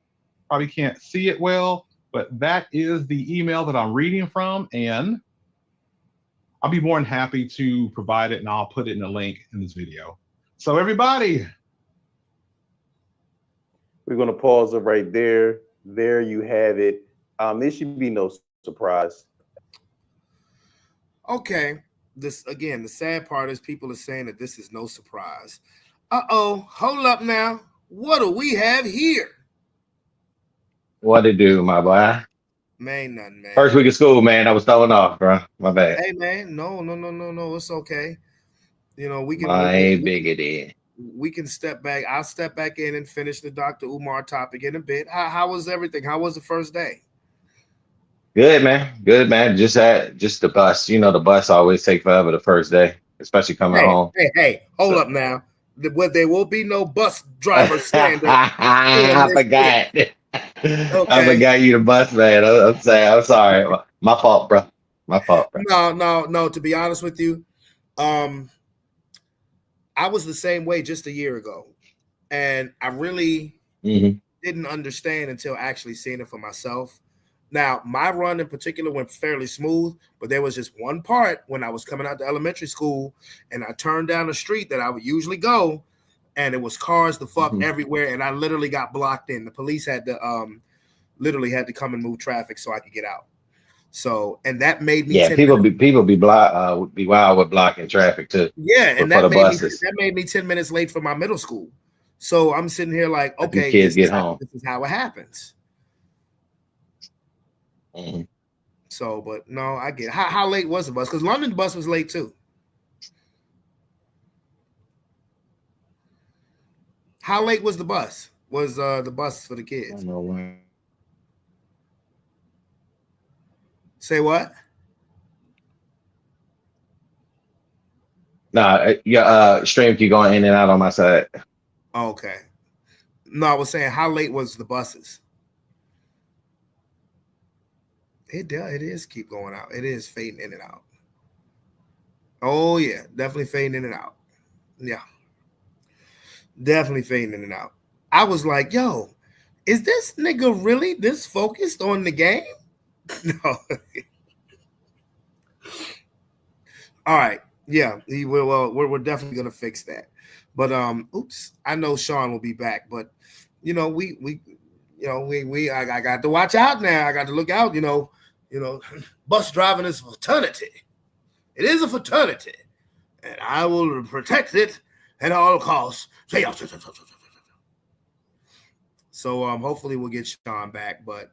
Probably can't see it well, but that is the email that I'm reading from, and I'll be more than happy to provide it, and I'll put it in a link in this video. So everybody. We're gonna pause it right there. There you have it. This should be no surprise. Okay. This again, the sad part is people are saying that this is no surprise. Hold up now. What do we have here? What it do, my boy? Man, nothing, man. First week of school, man. I was throwing off, bro. My bad. Hey, man, no. It's okay. You know, we can. My biggity. We can step back. I'll step back in and finish the Dr. Umar topic in a bit. How was everything? How was the first day? Good, man. Good, man. Just the bus. You know, the bus always take forever the first day, especially coming home. Hey, hold up now. There will be no bus driver standing. I forgot. Okay. I forgot you the bus man. I'm saying, I'm sorry. My fault, bro. My fault, bro. No. To be honest with you, I was the same way just a year ago, and I really didn't understand until actually seeing it for myself. Now, my run in particular went fairly smooth, but there was just one part when I was coming out to elementary school, and I turned down the street that I would usually go, and it was cars the fuck everywhere, and I literally got blocked in. The police had to literally had to come and move traffic so I could get out. So, and that made me people be wild with blocking traffic too. Yeah, and that made me 10 minutes late for my middle school. So I'm sitting here like, okay, kids get home. This is how it happens. So, but no, I get it. How late was the bus? Because London bus was late too. How late was the bus? Was the bus for the kids? I don't know why. Say what? Nah, stream keep going in and out on my side. Okay. No, I was saying, how late was the buses? It is keep going out. It is fading in and out. Oh yeah, definitely fading in and out. Yeah, definitely fading in and out. I was like, yo, is this nigga really this focused on the game? No. All right. Yeah, he will. Well, we're definitely gonna fix that. But oops, I know Sean will be back, but you know, I got to watch out now. I got to look out, you know, bus driving is a fraternity. It is a fraternity, and I will protect it at all costs. So hopefully we'll get Sean back. But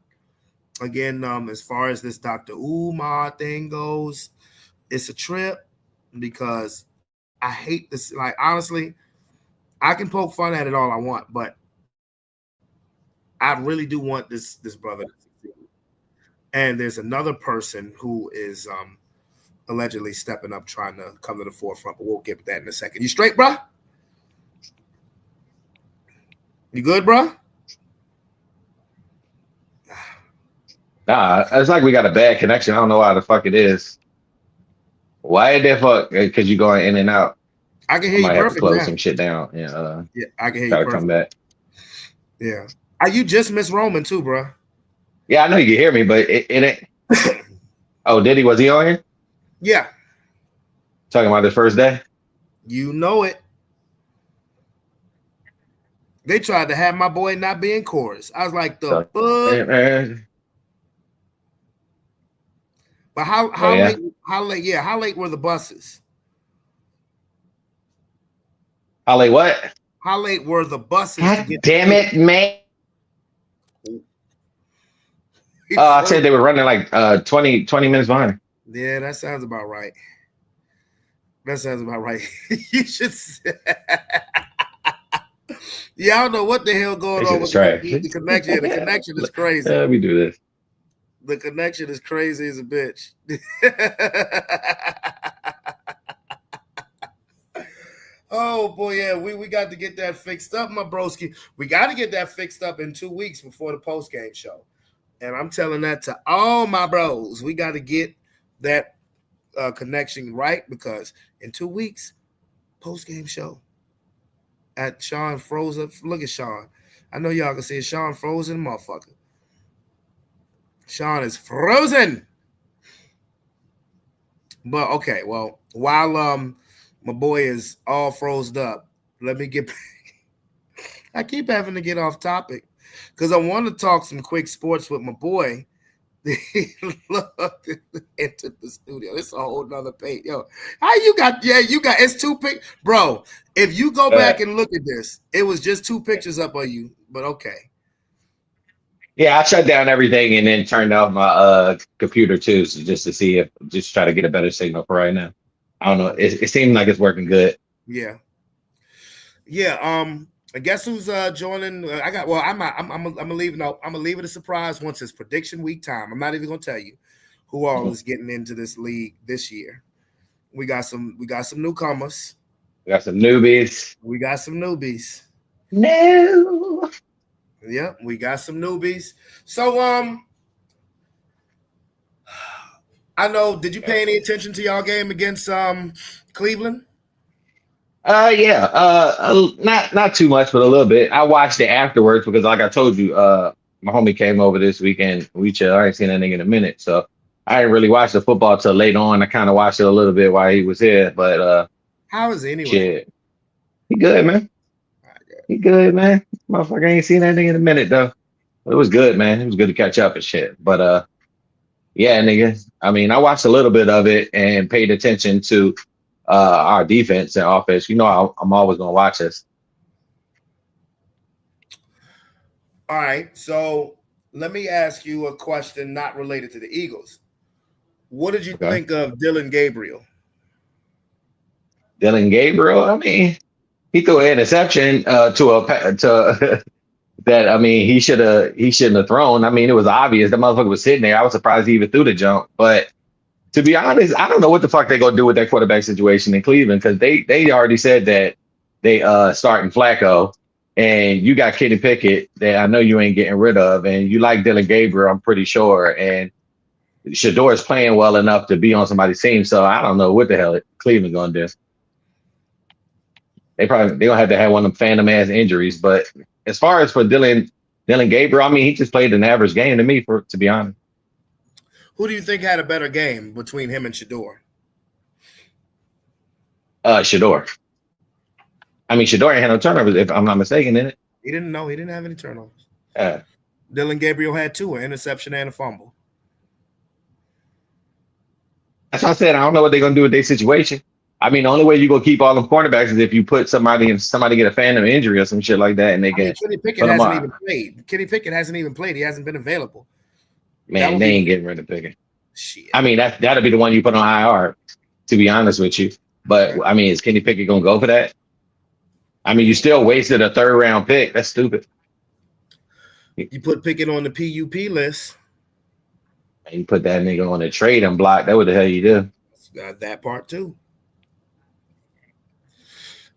again, as far as this Dr. Umar thing goes, it's a trip because I hate this. Like, honestly, I can poke fun at it all I want, but I really do want this brother to succeed. And there's another person who is allegedly stepping up, trying to come to the forefront, but we'll get to that in a second. You straight, bro? You good, bro? Nah, it's like we got a bad connection. I don't know why the fuck it is. Why the fuck? Because you going in and out. I can I hear you might have to perfect close now. some shit down and Yeah, I can hear try you to come perfect. back. Yeah. You just missed Roman too, bro. Yeah, I know you can hear me, but it ain't. Oh, did he? Was he on here Yeah, talking about his first day? you know it. They tried to have my boy not be in chorus. I was like, the So, fuck? man. But Oh, how yeah. late? How late were the buses? How late? What? How late were the buses to God get damn to it, man! me? I said they were running like 20 minutes behind. Yeah, that sounds about right. That sounds about right. You should say. Yeah, I don't know what the hell going That shit on is with trash. the connection. Yeah, the connection is crazy. Let me do this. The connection is crazy as a bitch. Oh boy, yeah, we got to get that fixed up, my broski. We got to get that fixed up in 2 weeks before the post game show. And I'm telling that to all my bros. We got to get that connection right because in 2 weeks, post game show at Sean Frozen. Look at Sean. I know y'all can see it. Sean Frozen, motherfucker. Sean is frozen. But okay, well, while my boy is all frozen up, let me get back. I keep having to get off topic because I want to talk some quick sports with my boy. He looked into the studio. It's a whole nother page. Yo, how you got it's 2 pic. Bro, if you go back and look at this, it was just 2 pictures up of you, but okay. Yeah, I shut down everything and then turned off my computer too, so just to see if just try to get a better signal for right now. I don't know. It seemed like it's working good. Yeah. I guess who's joining? I'm gonna leave it. No, I'm gonna leave it a surprise once it's prediction week time. I'm not even gonna tell you who all is getting into this league this year. We got some newcomers. We got some newbies. We got some newbies. No. Yeah, we got some newbies. So I know. Did you pay any attention to y'all game against Cleveland? Yeah. Not too much, but a little bit. I watched it afterwards because, like I told you, my homie came over this weekend. We chill. I ain't seen that nigga in a minute, so I didn't really watch the football till late on. I kind of watched it a little bit while he was here, but how is it anyway? Shit, he good, man. He good, man. Motherfucker ain't seen that nigga in a minute though. It was good, man. It was good to catch up and shit. But yeah, nigga. I mean, I watched a little bit of it and paid attention to our defense and offense. You know, I'm always gonna watch this. All right. So let me ask you a question not related to the Eagles. What did you think of Dillon Gabriel? Dillon Gabriel. I mean, he threw an interception to that. I mean, he shouldn't have thrown. I mean, it was obvious the motherfucker was sitting there. I was surprised he even threw the jump. But to be honest, I don't know what the fuck they gonna do with that quarterback situation in Cleveland because they already said that they starting Flacco and you got Kenny Pickett that I know you ain't getting rid of, and you like Dillon Gabriel, I'm pretty sure, and Shador is playing well enough to be on somebody's team. So I don't know what the hell Cleveland gonna do. They gonna have to have one of them phantom ass injuries. But as far as for Dillon Gabriel, I mean, he just played an average game to me, to be honest. Who do you think had a better game between him and Shador? Shador. I mean, Shador ain't had no turnovers, if I'm not mistaken, in it. He didn't have any turnovers. Dillon Gabriel had 2, an interception and a fumble. That's what I said. I don't know what they're gonna do with their situation. I mean, the only way you gonna keep all them cornerbacks is if you put somebody get a phantom injury or some shit like that, and they get. Kenny Pickett hasn't even played. Kenny Pickett hasn't even played. He hasn't been available. Man, they ain't getting rid of Pickett. Shit. I mean, that'll be the one you put on IR. To be honest with you, but I mean, is Kenny Pickett gonna go for that? I mean, you still wasted a 3rd round pick. That's stupid. You put Pickett on the PUP list. And you put that nigga on the trade and block. That what the hell you do? Got that part too.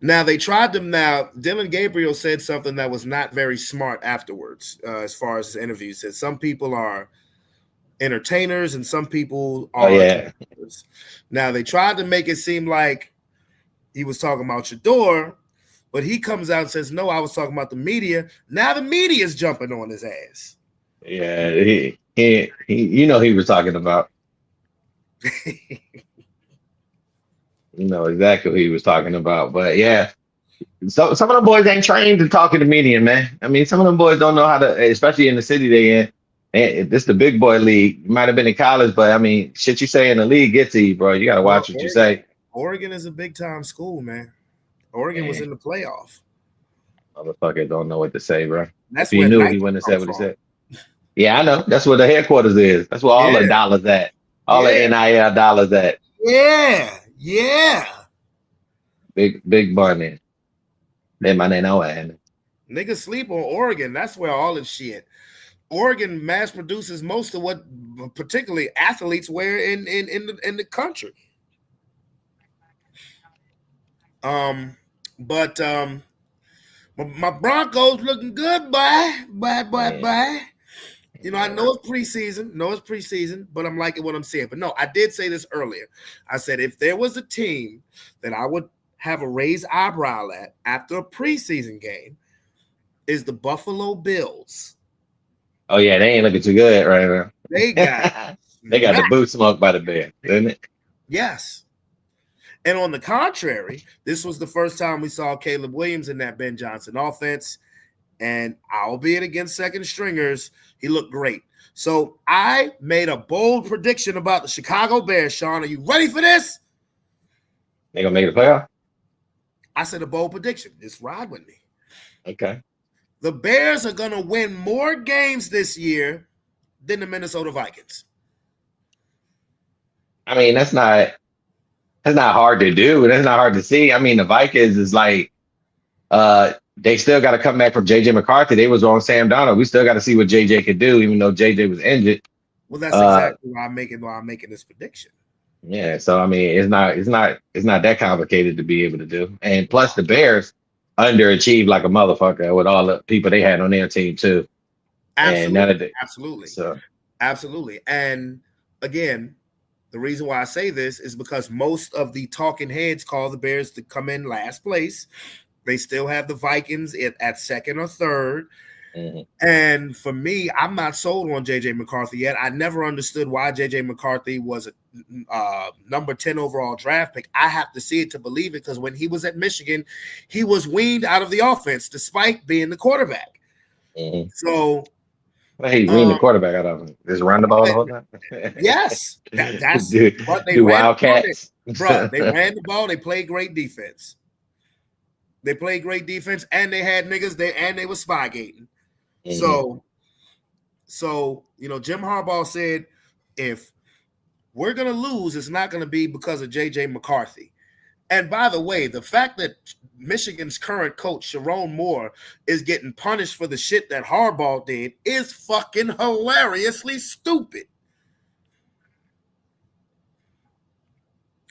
Now they tried them. Now Dillon Gabriel said something that was not very smart afterwards, as far as his interview. He said some people are entertainers and some people Oh are. yeah. Now they tried to make it seem like he was talking about Shador, but he comes out and says, "No, I was talking about the media." Now the media is jumping on his ass. Yeah, he you know he was talking about. You know exactly who he was talking about. But yeah, so some of them boys ain't trained to talk in the media, man. I mean, some of them boys don't know how to, especially in the city they in. And this the big boy league. You might have been in college, but I mean, shit you say in the league gets to you, bro. You gotta watch what you say. Oregon is a big time school, man. Oregon was Man. in the playoff. Motherfucker don't know what to say, bro. That's If he where knew, Nike he wouldn't have come said what he from. said. Yeah, I know. That's where the headquarters is. That's where all the Yeah. dollars at. All Yeah. the NIL dollars at. Yeah. Big money. Then my name no and Niggas sleep on Oregon. That's where all this shit. Oregon mass produces most of what particularly athletes wear in the country. But my Broncos looking good, bye. You know, I know it's preseason, but I'm liking what I'm seeing. But no, I did say this earlier. I said if there was a team that I would have a raised eyebrow at after a preseason game, is the Buffalo Bills. Oh yeah, they ain't looking too good right now. They got the boot smoked by the Bears, didn't it? Yes. And on the contrary, this was the first time we saw Caleb Williams in that Ben Johnson offense. And albeit against second stringers, he looked great. So I made a bold prediction about the Chicago Bears. Sean, are you ready for this? They gonna make the playoff? I said a bold prediction. Just ride with me. Okay. The Bears are going to win more games this year than the Minnesota Vikings. I mean, that's not hard to do. That's not hard to see. I mean, the Vikings is like, they still got to come back from JJ McCarthy. They was on Sam Darnold. We still got to see what JJ could do, even though JJ was injured. Well, that's exactly why I'm making this prediction. Yeah, so I mean, it's not that complicated to be able to do. And plus, the Bears underachieved like a motherfucker with all the people they had on their team too. Absolutely. And again, the reason why I say this is because most of the talking heads call the Bears to come in last place. They still have the Vikings at second or third. Mm-hmm. And for me, I'm not sold on JJ McCarthy yet. I never understood why JJ McCarthy was a number 10 overall draft pick. I have to see it to believe it, because when he was at Michigan, he was weaned out of the offense despite being the quarterback. Mm-hmm. So he weaned the quarterback out of him. Just run the ball the whole time. Yes, that's what they ran. Wildcats. Bro, they ran the ball. They played great defense. And they had niggas there, and they were spygating. Mm-hmm. So you know, Jim Harbaugh said, if we're gonna lose, it's not gonna be because of JJ McCarthy. And by the way, the fact that Michigan's current coach, Sharon Moore, is getting punished for the shit that Harbaugh did is fucking hilariously stupid.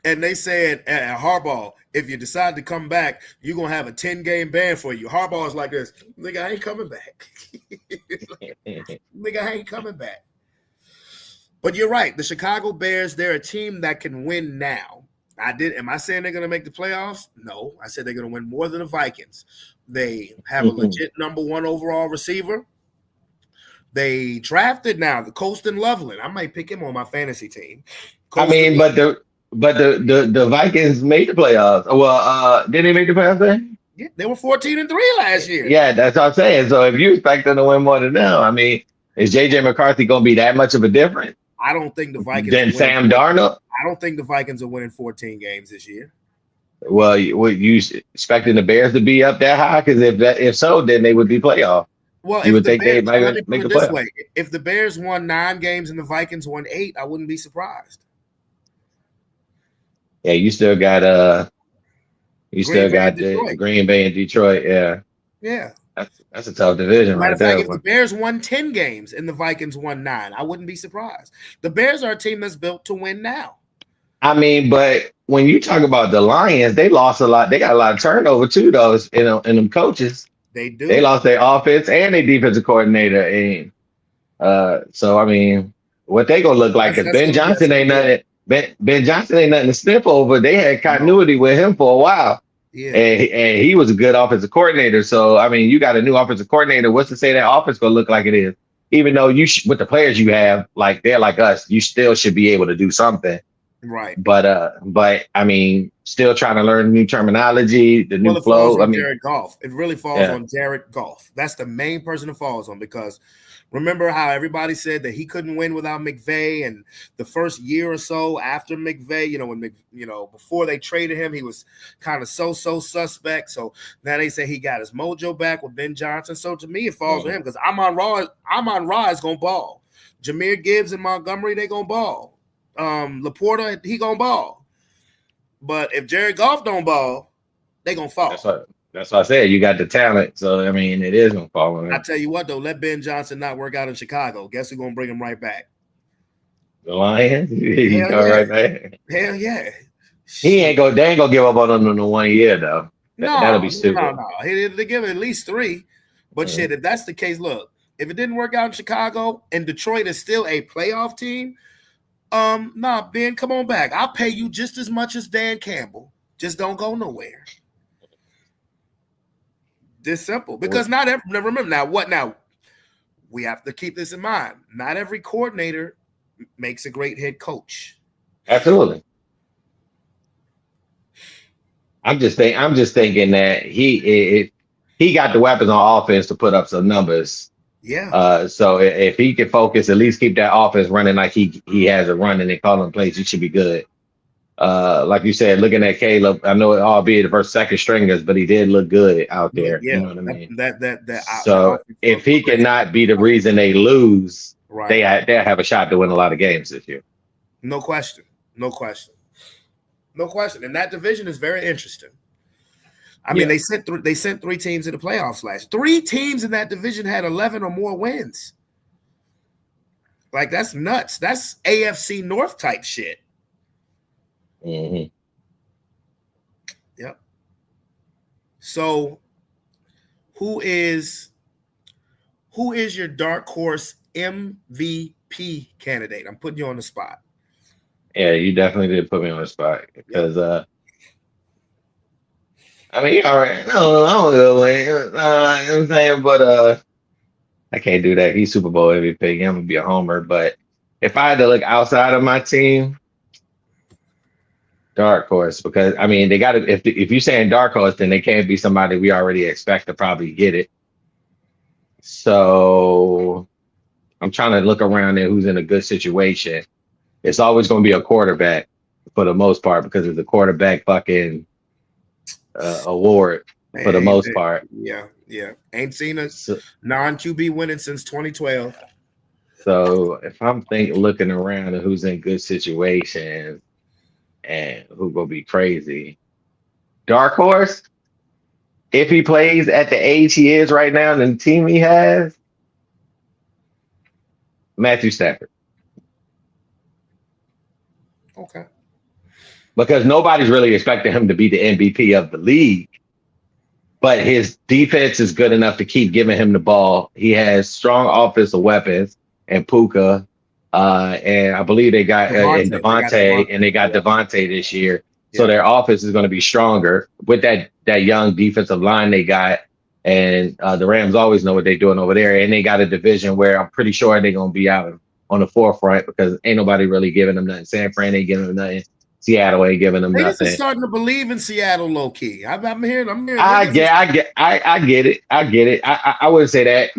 And they said, Harbaugh, if you decide to come back, you're going to have a 10-game ban for you. Harbaugh's like this, nigga, I ain't coming back. Nigga, I ain't coming back. But you're right. The Chicago Bears, they're a team that can win now. Am I saying they're going to make the playoffs? No. I said they're going to win more than the Vikings. They have a legit number 1 overall receiver. They drafted now the Colston Loveland. I might pick him on my fantasy team. Colston But the Vikings made the playoffs. Well, did they make the playoffs then? Yeah, they were 14-3 last year. Yeah, that's what I'm saying. So if you expect them to win more than them, I mean, is JJ McCarthy going to be that much of a difference? I don't think the Vikings. Then Sam Darnold? I don't think the Vikings are winning 14 games this year. Well, you expecting the Bears to be up that high? Because if so, then they would be playoff. Well, you would think they might make the playoff. If the Bears won 9 games and the Vikings won 8, I wouldn't be surprised. Yeah, you still got Green Bay and Detroit. Yeah. That's a tough division right there. If the Bears won 10 games and the Vikings won 9, I wouldn't be surprised. The Bears are a team that's built to win now. I mean, but when you talk about the Lions, they lost a lot. They got a lot of turnover too, though, in them coaches. They do. They lost their offense and their defensive coordinator. And so, I mean, what they gonna look like? Because Ben Johnson ain't nothing. Ben Johnson ain't nothing to sniff over. They had continuity with him for a while. Yeah. And he was a good offensive coordinator. So I mean, you got a new offensive coordinator. What's to say that offense gonna look like it is? Even though with the players you have, like they're like us, you still should be able to do something. Right. But I mean, still trying to learn new terminology, the new flow. I mean, Jared Goff. It really falls on Jared Goff. That's the main person it falls on, because remember how everybody said that he couldn't win without McVay, and the first year or so after McVay, before they traded him, he was kind of so suspect. So now they say he got his mojo back with Ben Johnson. So to me, it falls on him, because Amon Ra is gonna ball. Jahmyr Gibbs and Montgomery, they gonna ball. Laporta, he gonna ball. But if Jared Goff don't ball, they gonna fall. That's what I said. You got the talent, so I mean, it is gonna fall on him. I tell you what, though, let Ben Johnson not work out in Chicago. Guess who's gonna bring him right back? The Lions. He's going right back. Hell yeah. They ain't gonna give up on him in 1 year though. That'll be stupid. No. They give him at least 3. But shit, if that's the case, look, if it didn't work out in Chicago and Detroit is still a playoff team, Ben, come on back. I'll pay you just as much as Dan Campbell. Just don't go nowhere. This simple. Because remember now, we have to keep this in mind. Not every coordinator makes a great head coach. Absolutely. I'm just thinking that he got the weapons on offense to put up some numbers. Yeah. So if he can focus, at least keep that offense running like he has it running and calling plays, he should be good. Like you said, looking at Caleb, I know it albeit the first second stringers, but he did look good out there. Yeah, you know what I mean? So if he cannot be the reason they lose, right, they'll have a shot to win a lot of games this year. No question. And that division is very interesting. I mean, they sent 3 teams to the playoffs last. 3 teams in that division had 11 or more wins. Like, that's nuts. That's AFC North type shit. Mm-hmm. Yep. So, who is your dark horse MVP candidate? I'm putting you on the spot. Yeah, you definitely did put me on the spot because I mean, all right, no, I don't know what I'm saying, but I can't do that. He's Super Bowl MVP. I'm gonna be a homer, but if I had to look outside of my team, dark horse, because I mean they got to. If you're saying dark horse, then they can't be somebody we already expect to probably get it. So I'm trying to look around there who's in a good situation. It's always going to be a quarterback for the most part because it's a quarterback fucking award for the most part. Yeah. Ain't seen a non-QB winning since 2012. So if I'm looking around at who's in good situations and who gonna be crazy, dark horse, if he plays at the age he is right now and the team he has, Matthew Stafford. Okay. Because nobody's really expecting him to be the MVP of the league. But his defense is good enough to keep giving him the ball. He has strong offensive weapons and Puka. And I believe they got Devontae, and they got Devontae this year. So their offense is going to be stronger with that young defensive line they got. And the Rams always know what they're doing over there. And they got a division where I'm pretty sure they're going to be out on the forefront because ain't nobody really giving them nothing. San Fran ain't giving them nothing. Seattle ain't giving them nothing. They're starting to believe in Seattle low key. I'm hearing. I get it. I wouldn't say that.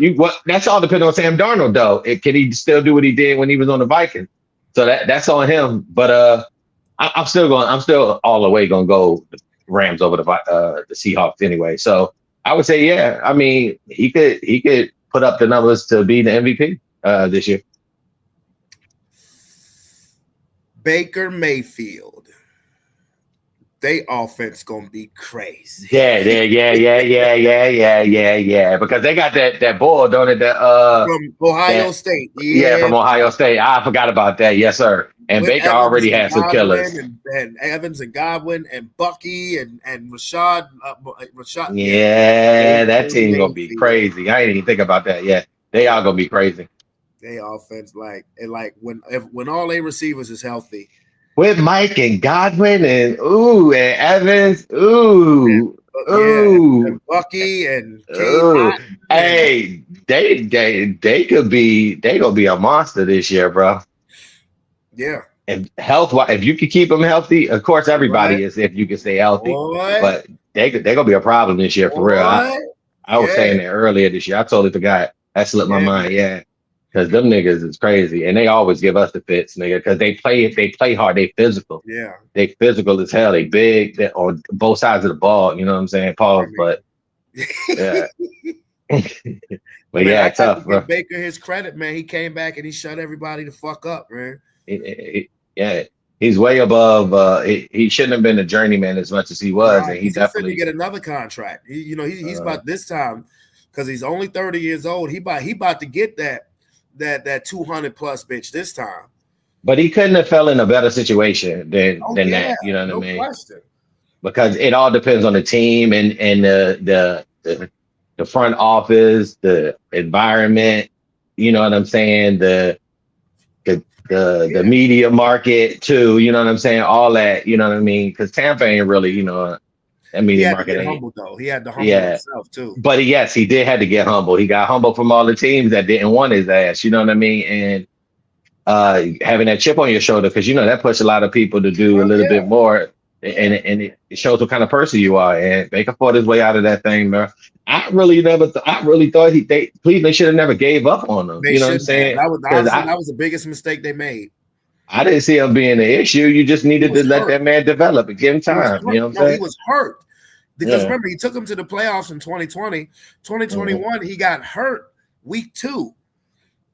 That's all depending on Sam Darnold though. Can he still do what he did when he was on the Vikings? So that's on him. But I'm still all the way gonna go Rams over the Seahawks anyway. So I would say yeah. I mean he could put up the numbers to be the MVP this year. Baker Mayfield. They offense gonna be crazy. Yeah. Because they got that ball, don't it? From Ohio State. Yeah, from Ohio State. I forgot about that. Yes, sir. And Baker already had some killers. And Evans and Godwin and Bucky and Rashad. Yeah, that team's gonna be crazy. I didn't even think about that yet. They are gonna be crazy. They offense like when all their receivers is healthy. With Mike and Godwin and Evans, Yeah, and Bucky and Cade ooh. Otton and Hey, they gonna be a monster this year, bro. yeah, And health wise, if you can keep them healthy, of course everybody Boy. is if you can stay healthy. boy, But they gonna be a problem this year for real. boy. I was Yeah. saying that earlier this year. I totally forgot. That slipped my Yeah, mind. Yeah. Because them niggas is crazy. And they always give us the fits, nigga. Because they play hard. They physical. Yeah, They physical as hell. They big. They on both sides of the ball. You know what I'm saying? Pause. But yeah. But yeah, I got tough, to bro. give Baker his credit, man. He came back and he shut everybody the fuck up, man. Yeah. He's way above. He shouldn't have been a journeyman as much as he was, and he He's just definitely finna get another contract. He's about this time because he's only 30 years old. He about to get that 200 plus bitch this time. But he couldn't have fell in a better situation than that. You know what I mean? Question. Because it all depends on the team and the front office, the environment. You know what I'm saying? The media market too. You know what I'm saying? All that. You know what I mean? Because Tampa ain't really, that media market ain't. Humble though. He had to humble himself too. But yes, he did have to get humble. He got humble from all the teams that didn't want his ass. You know what I mean? And having that chip on your shoulder, because that pushed a lot of people to do a little bit more, and it shows what kind of person you are. And Baker fought his way out of that thing, man. I really thought Cleveland should have never gave up on him. You know what I'm saying? That was the biggest mistake they made. I didn't see him being an issue. You just needed to let that man develop and give him time. You know what I'm saying? He was hurt. Because remember, he took him to the playoffs in 2020. 2021, he got hurt week 2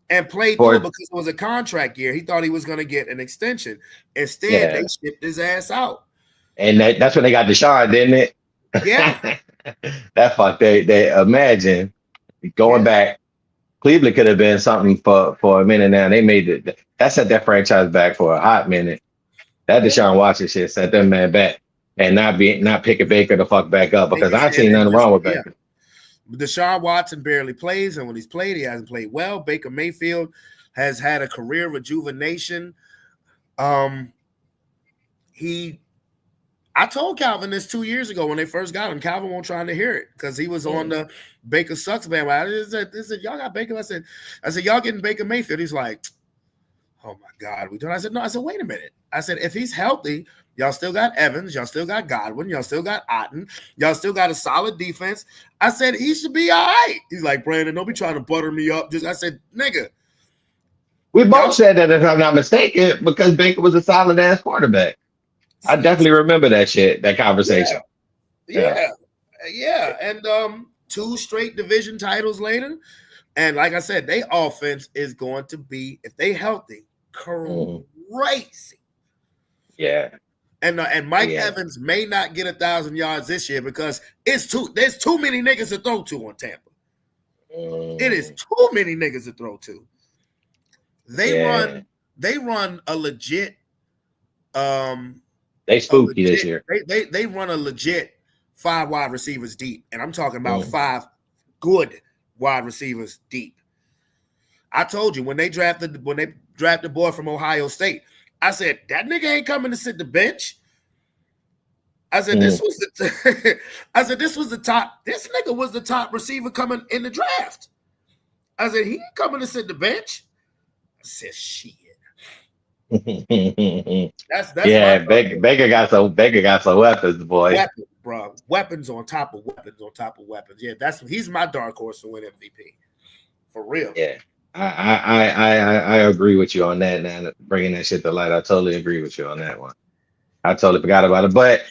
and played through because it was a contract year. He thought he was going to get an extension. Instead, they shipped his ass out. And that's when they got Deshaun, didn't it? Yeah. That fuck, they imagine going back. Cleveland could have been something for a minute now. They made that set that franchise back for a hot minute. That Deshaun Watson shit set them man back. And not picking Baker the fuck back up because I've seen nothing wrong with Baker. Deshaun Watson barely plays, and when he's played, he hasn't played well. Baker Mayfield has had a career rejuvenation. I told Calvin this 2 years ago when they first got him. Calvin won't trying to hear it because he was on the Baker sucks band. I said, y'all got Baker. I said, y'all getting Baker Mayfield. He's like, oh my God, we don't. I said, no. I said, wait a minute. I said, if he's healthy, y'all still got Evans, y'all still got Godwin, y'all still got Otton, y'all still got a solid defense. I said, he should be all right. He's like, Brandon, don't be trying to butter me up. I said, nigga. We both said that if I'm not mistaken, because Baker was a solid ass quarterback. I definitely remember that conversation. Yeah. And 2 straight division titles later. And like I said, their offense is going to be, if they healthy, crazy. Yeah. And Mike Evans may not get 1,000 yards this year because there's too many niggas to throw to on Tampa. It is too many niggas to throw to. They run a legit they spooky this year. They run a legit 5 wide receivers deep. And I'm talking about 5 good wide receivers deep. I told you when they drafted the boy from Ohio State, I said that nigga ain't coming to sit the bench. I said this was the top. This nigga was the top receiver coming in the draft. I said he ain't coming to sit the bench. I said shit. That's Baker got some weapons, boy. Weapons, bro. Weapons on top of weapons on top of weapons. Yeah, he's my dark horse to win MVP. For real. Yeah. I agree with you on that, man. Bringing that shit to light, I totally agree with you on that one. I totally forgot about it, but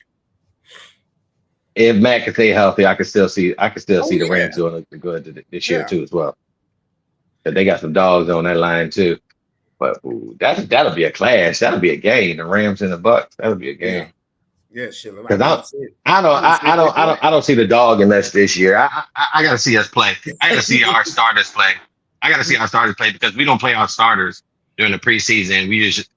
if Matt can stay healthy, I can still see the Rams doing good this year too as well. But they got some dogs on that line too. But that'll be a clash. That'll be a game. The Rams and the Bucks. That'll be a game. Yeah, shit. Because I don't see the dog in us this year. I gotta see us play. I gotta see our starters play. Because we don't play our starters during the preseason. We just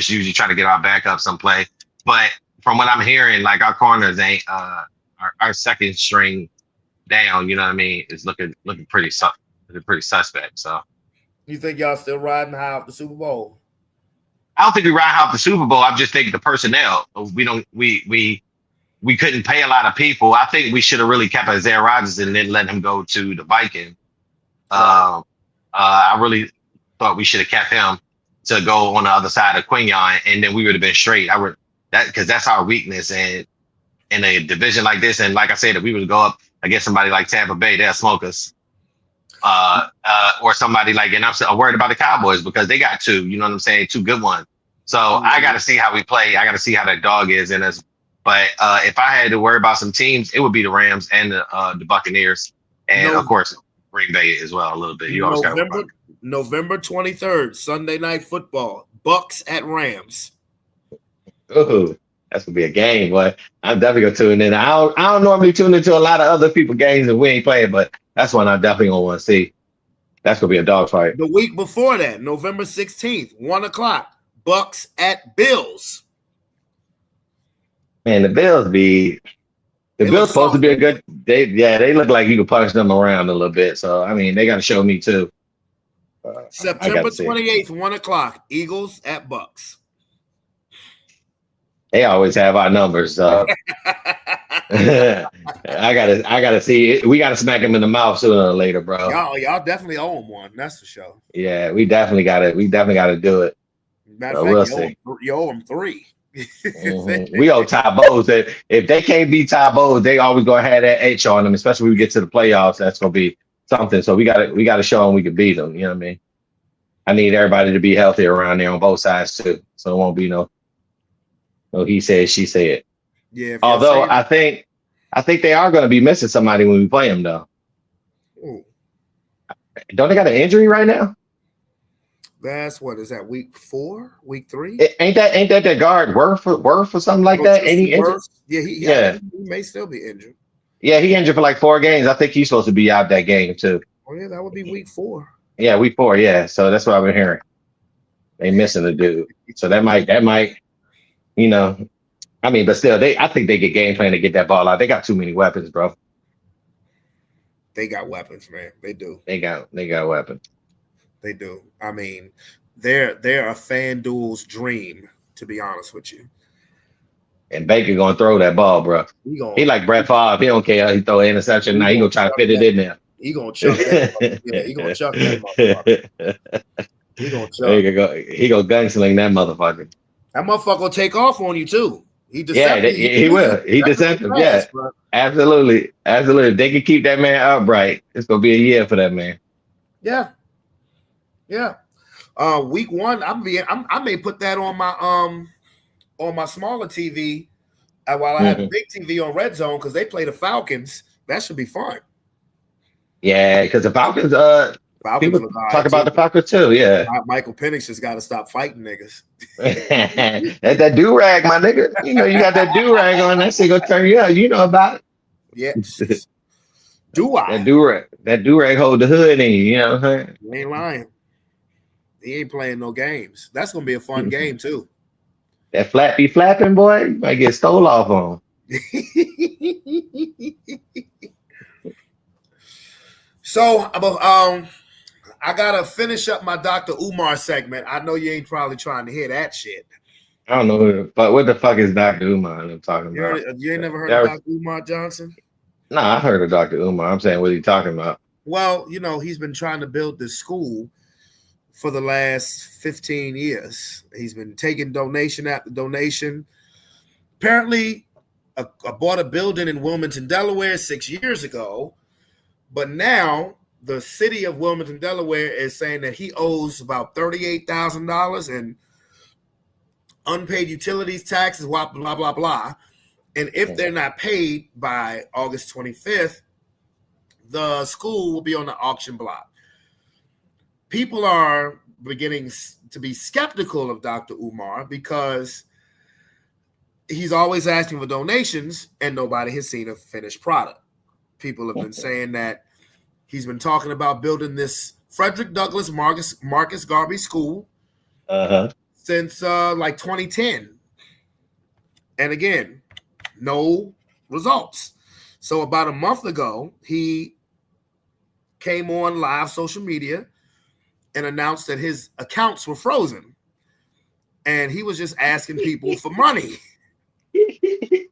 usually try to get our backup some play. But from what I'm hearing, like our corners ain't our second string down. You know what I mean? Is looking pretty suspect. So You think y'all still riding high off the Super Bowl? I don't think we ride high off the Super Bowl. I just think the personnel. We couldn't pay a lot of people. I think we should have really kept Isaiah Rodgers and then let him go to the Vikings. I really thought we should have kept him to go on the other side of Quignon, and then we would have been straight. Because that's our weakness, and in a division like this, and like I said, if we would go up against somebody like Tampa Bay, they'll smoke us. Or somebody like, and I'm worried about the Cowboys because they got two. You know what I'm saying? Two good ones. So I got to see how we play. I got to see how that dog is in us. But if I had to worry about some teams, it would be the Rams and the Buccaneers, and of course Green Bay as well a little bit. You always got November 23rd, Sunday Night Football, Bucks at Rams. Ooh, that's gonna be a game, boy. I'm definitely gonna tune in. I don't normally tune into a lot of other people games and we ain't playing, but that's one I definitely gonna want to see. That's gonna be a dogfight. The week before that, November 16th, 1:00, Bucks at Bills. Man, the Bills supposed to be a good. They look like you can punch them around a little bit. So I mean, they got to show me too. September 28th, 1:00, Eagles at Bucks. They always have our numbers. I gotta see. We gotta smack them in the mouth sooner or later, bro. Y'all definitely owe them one. That's for sure. Yeah, we definitely gotta do it. Matter of fact, you owe them 3. Mm-hmm. We owe Ty Bowles. If they can't beat Ty Bowles, they always gonna have that H on them, especially when we get to the playoffs. That's gonna be something. So we gotta show them we can beat them. You know what I mean? I need everybody to be healthy around there on both sides too, so it won't be no he said, she said. Yeah. Although I think they are gonna be missing somebody when we play them though. Ooh. Don't they got an injury right now? That's what is that week 4, week 3? Ain't that guard Worth or something like that? Ain't he injured? Yeah, he may still be injured. Yeah, he injured for like 4 games. I think he's supposed to be out that game too. Oh yeah, that would be week 4. Yeah, week 4. Yeah, so that's what I've been hearing. They missing the dude, so that might, you know, I mean, but still, I think they get game plan to get that ball out. They got too many weapons, bro. They got weapons, man. They do. They got weapons. They do. I mean, they're a FanDuel's dream, to be honest with you. And Baker gonna throw that ball, bro. He like Brett Favre. He don't care. He throw an interception. Now he gonna try to fit it in there. He gonna chuck that. Yeah, he gonna chuck that motherfucker. He gonna chuck. He gonna gunsling that motherfucker. That motherfucker will take off on you too. He will. He deceptive. Yeah, bro. Absolutely. If they can keep that man upright, it's gonna be a year for that man. Yeah. Week 1, I may put that on my smaller TV while I have a big TV on Red Zone because they play the Falcons. That should be fun. Yeah, because the Falcons. People talk about the Falcons too. Yeah, Michael Penix just got to stop fighting niggas. That's that do rag, my nigga. You know you got that do rag on. That shit gonna turn you out. You know about it. Yes. Do I? That do rag hold the hood in you. You know what I'm saying? You ain't lying. He ain't playing no games. That's gonna be a fun game too. That flat be flapping, boy. You might get stole off on. So, I gotta finish up my Dr. Umar segment. I know you ain't probably trying to hear that shit. I don't know, but what the fuck is Dr. Umar I'm talking about? You ain't never heard of Dr. Umar Johnson? No, I heard of Dr. Umar. I'm saying, what are you talking about? Well, you know, he's been trying to build this school for the last 15 years. He's been taking donation after donation. Apparently, I bought a building in Wilmington, Delaware 6 years ago, but now the city of Wilmington, Delaware is saying that he owes about $38,000 in unpaid utilities, taxes, blah, blah, blah, blah. And if they're not paid by August 25th, the school will be on the auction block. People are beginning to be skeptical of Dr. Umar because he's always asking for donations and nobody has seen a finished product. People have been saying that he's been talking about building this Frederick Douglass Marcus Garvey School since like 2010. And again, no results. So about a month ago, he came on live social media and announced that his accounts were frozen, and he was just asking people for money. When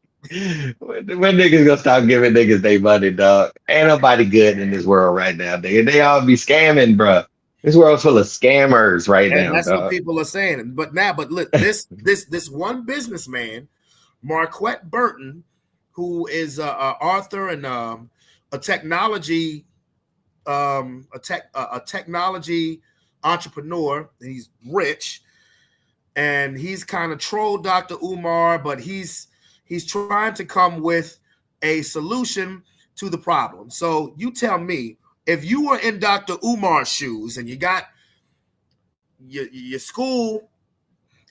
niggas gonna stop giving niggas their money, dog? Ain't nobody good in this world right now, nigga. They all be scamming, bro. This world's full of scammers right And now, that's what dog. people are saying. But look, this one businessman, Marquette Burton, who is a author and a technology technology entrepreneur. He's rich, and he's kind of trolled Dr. Umar, but he's trying to come with a solution to the problem. So you tell me, if you were in Dr. Umar's shoes and you got your school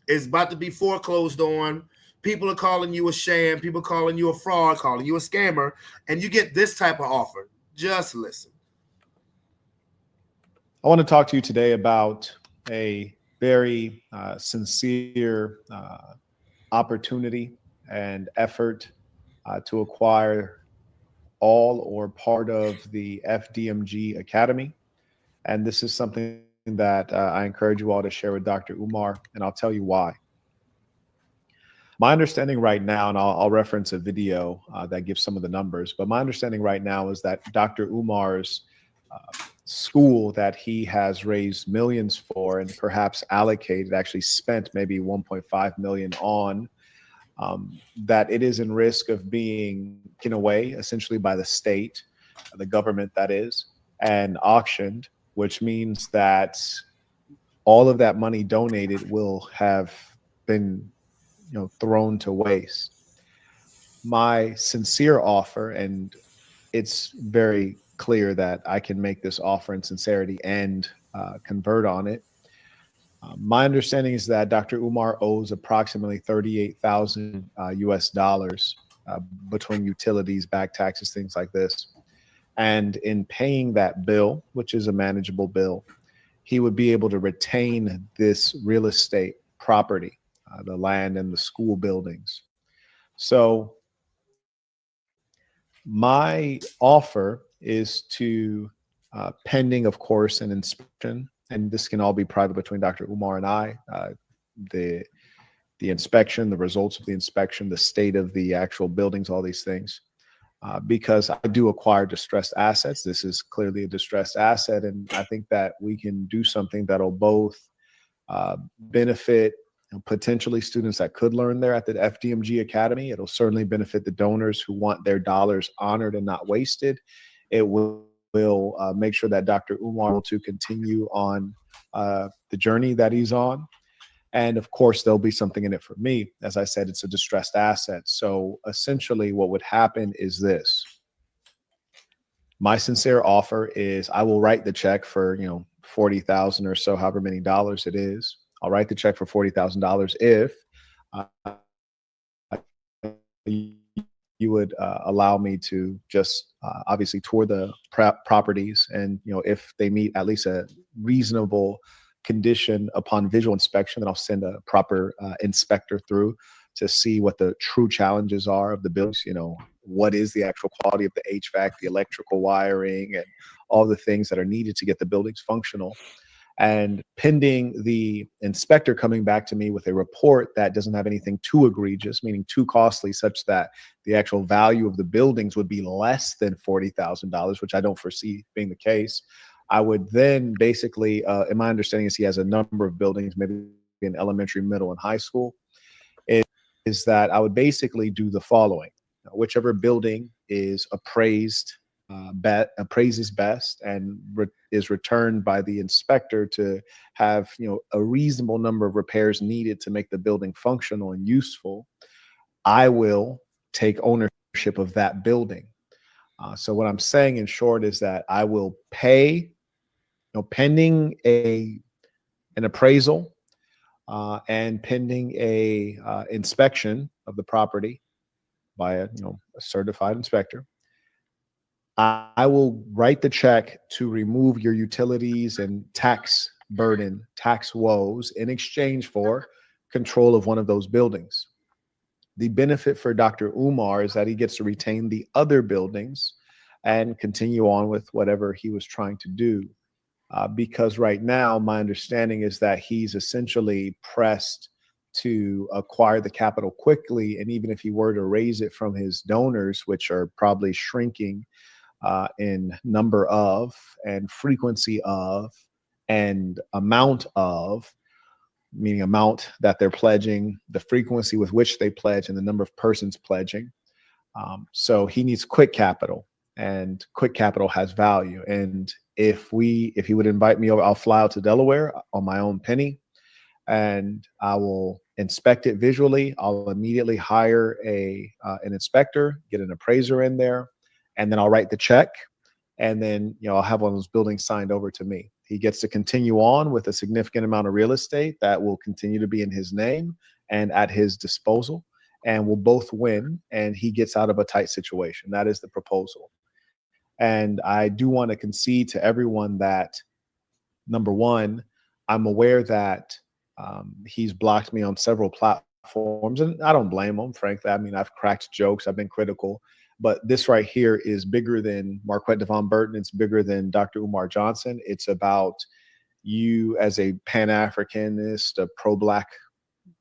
is about to be foreclosed on, people are calling you a sham, people calling you a fraud, calling you a scammer, and you get this type of offer, just listen. I want to talk to you today about a very sincere opportunity and effort to acquire all or part of the FDMG Academy. And this is something that I encourage you all to share with Dr. Umar, and I'll tell you why. My understanding right now, and I'll reference a video that gives some of the numbers, but my understanding right now is that Dr. Umar's school that he has raised millions for and perhaps allocated, actually spent maybe 1.5 million on, that it is in risk of being taken away essentially by the state, the government that is, and auctioned, which means that all of that money donated will have been, thrown to waste. My sincere offer, and it's very clear that I can make this offer in sincerity and convert on it. My understanding is that Dr. Umar owes approximately 38,000 US dollars between utilities, back taxes, things like this. And in paying that bill, which is a manageable bill, he would be able to retain this real estate property, the land and the school buildings. So my offer is to, pending, of course, an inspection, and this can all be private between Dr. Umar and I, the inspection, the results of the inspection, the state of the actual buildings, all these things. Because I do acquire distressed assets. This is clearly a distressed asset, and I think that we can do something that'll both benefit potentially students that could learn there at the FDMG Academy. It'll certainly benefit the donors who want their dollars honored and not wasted. It will make sure that Dr. Umar will to continue on the journey that he's on. And of course, there'll be something in it for me. As I said, it's a distressed asset. So essentially what would happen is this. My sincere offer is I will write the check for, 40,000 or so, however many dollars it is. I'll write the check for $40,000 if you would allow me to just obviously tour the properties, and if they meet at least a reasonable condition upon visual inspection, then I'll send a proper inspector through to see what the true challenges are of the buildings. What is the actual quality of the HVAC, the electrical wiring, and all the things that are needed to get the buildings functional. And pending the inspector coming back to me with a report that doesn't have anything too egregious, meaning too costly, such that the actual value of the buildings would be less than $40,000, which I don't foresee being the case, I would then basically, and my understanding is he has a number of buildings, maybe in elementary, middle, and high school, is that I would basically do the following. Whichever building is appraises best and is returned by the inspector to have a reasonable number of repairs needed to make the building functional and useful, I will take ownership of that building. So what I'm saying in short is that I will pay, pending an appraisal and pending a inspection of the property by a certified inspector, I will write the check to remove your utilities and tax burden, tax woes in exchange for control of one of those buildings. The benefit for Dr. Umar is that he gets to retain the other buildings and continue on with whatever he was trying to do. because right now my understanding is that he's essentially pressed to acquire the capital quickly. And even if he were to raise it from his donors, which are probably shrinking in number of and frequency of and amount of, meaning amount that they're pledging, the frequency with which they pledge, and the number of persons pledging. So he needs quick capital, and quick capital has value. And if he would invite me over, I'll fly out to Delaware on my own penny, and I will inspect it visually. I'll immediately hire an inspector, get an appraiser in there, and then I'll write the check. And then, I'll have one of those buildings signed over to me. He gets to continue on with a significant amount of real estate that will continue to be in his name and at his disposal, and we'll both win, and he gets out of a tight situation. That is the proposal. And I do want to concede to everyone that, number one, I'm aware that he's blocked me on several platforms, and I don't blame him, frankly. I mean, I've cracked jokes, I've been critical, but this right here is bigger than Marquette Devon Burton. It's bigger than Dr. Umar Johnson. It's about you as a Pan-Africanist, a pro-Black